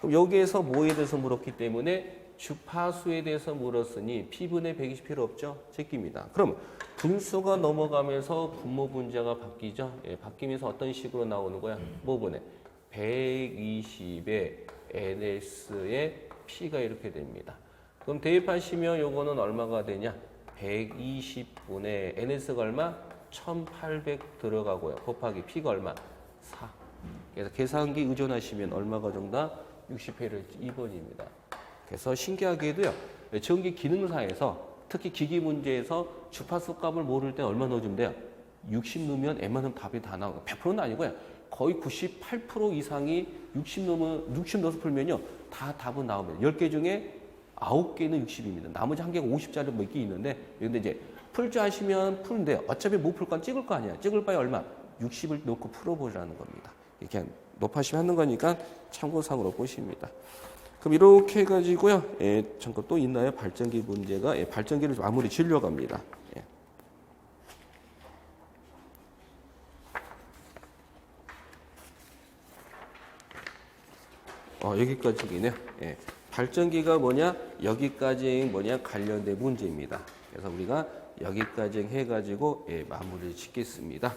그럼 여기에서 뭐에 대해서 물었기 때문에 주파수에 대해서 물었으니 P분의 120 필요 없죠? 제끼입니다. 그럼 분수가 넘어가면서 분모 분자가 바뀌죠? 바뀌면서 어떤 식으로 나오는 거야? 뭐분의 120의 NS의 P가 이렇게 됩니다. 그럼 대입하시면 요거는 얼마가 되냐? 120분의 NS가 얼마? 1800 들어가고요. 곱하기 P가 얼마? 4. 그래서 계산기 의존하시면 얼마가 정답? 60회를 2번입니다. 그래서 신기하게도요. 전기 기능사에서 특히 기기 문제에서 주파수 값을 모를 때 얼마 넣어주면 돼요? 60 넣으면 웬만하면 답이 다 나오고 100%는 아니고요. 거의 98% 이상이 60 넣어서 풀면요. 다 답은 나오면 10개 중에 9개는 60입니다. 나머지 1개가 50짜리 몇 개 있는데 근데 이제 풀 줄 아시면 푸는데요. 어차피 못 풀 건 찍을 거 아니야. 찍을 바에 얼마? 60을 놓고 풀어보라는 겁니다. 이렇게 높아시면 하는 거니까 참고상으로 보십니다. 그럼 이렇게 해가지고요. 잠깐 또 있나요? 발전기 문제가. 발전기를 마무리 지으려고 합니다. 여기까지네요. 발전기가 뭐냐? 여기까지 뭐냐? 관련된 문제입니다. 그래서 우리가 여기까지 해가지고 마무리를 짓겠습니다.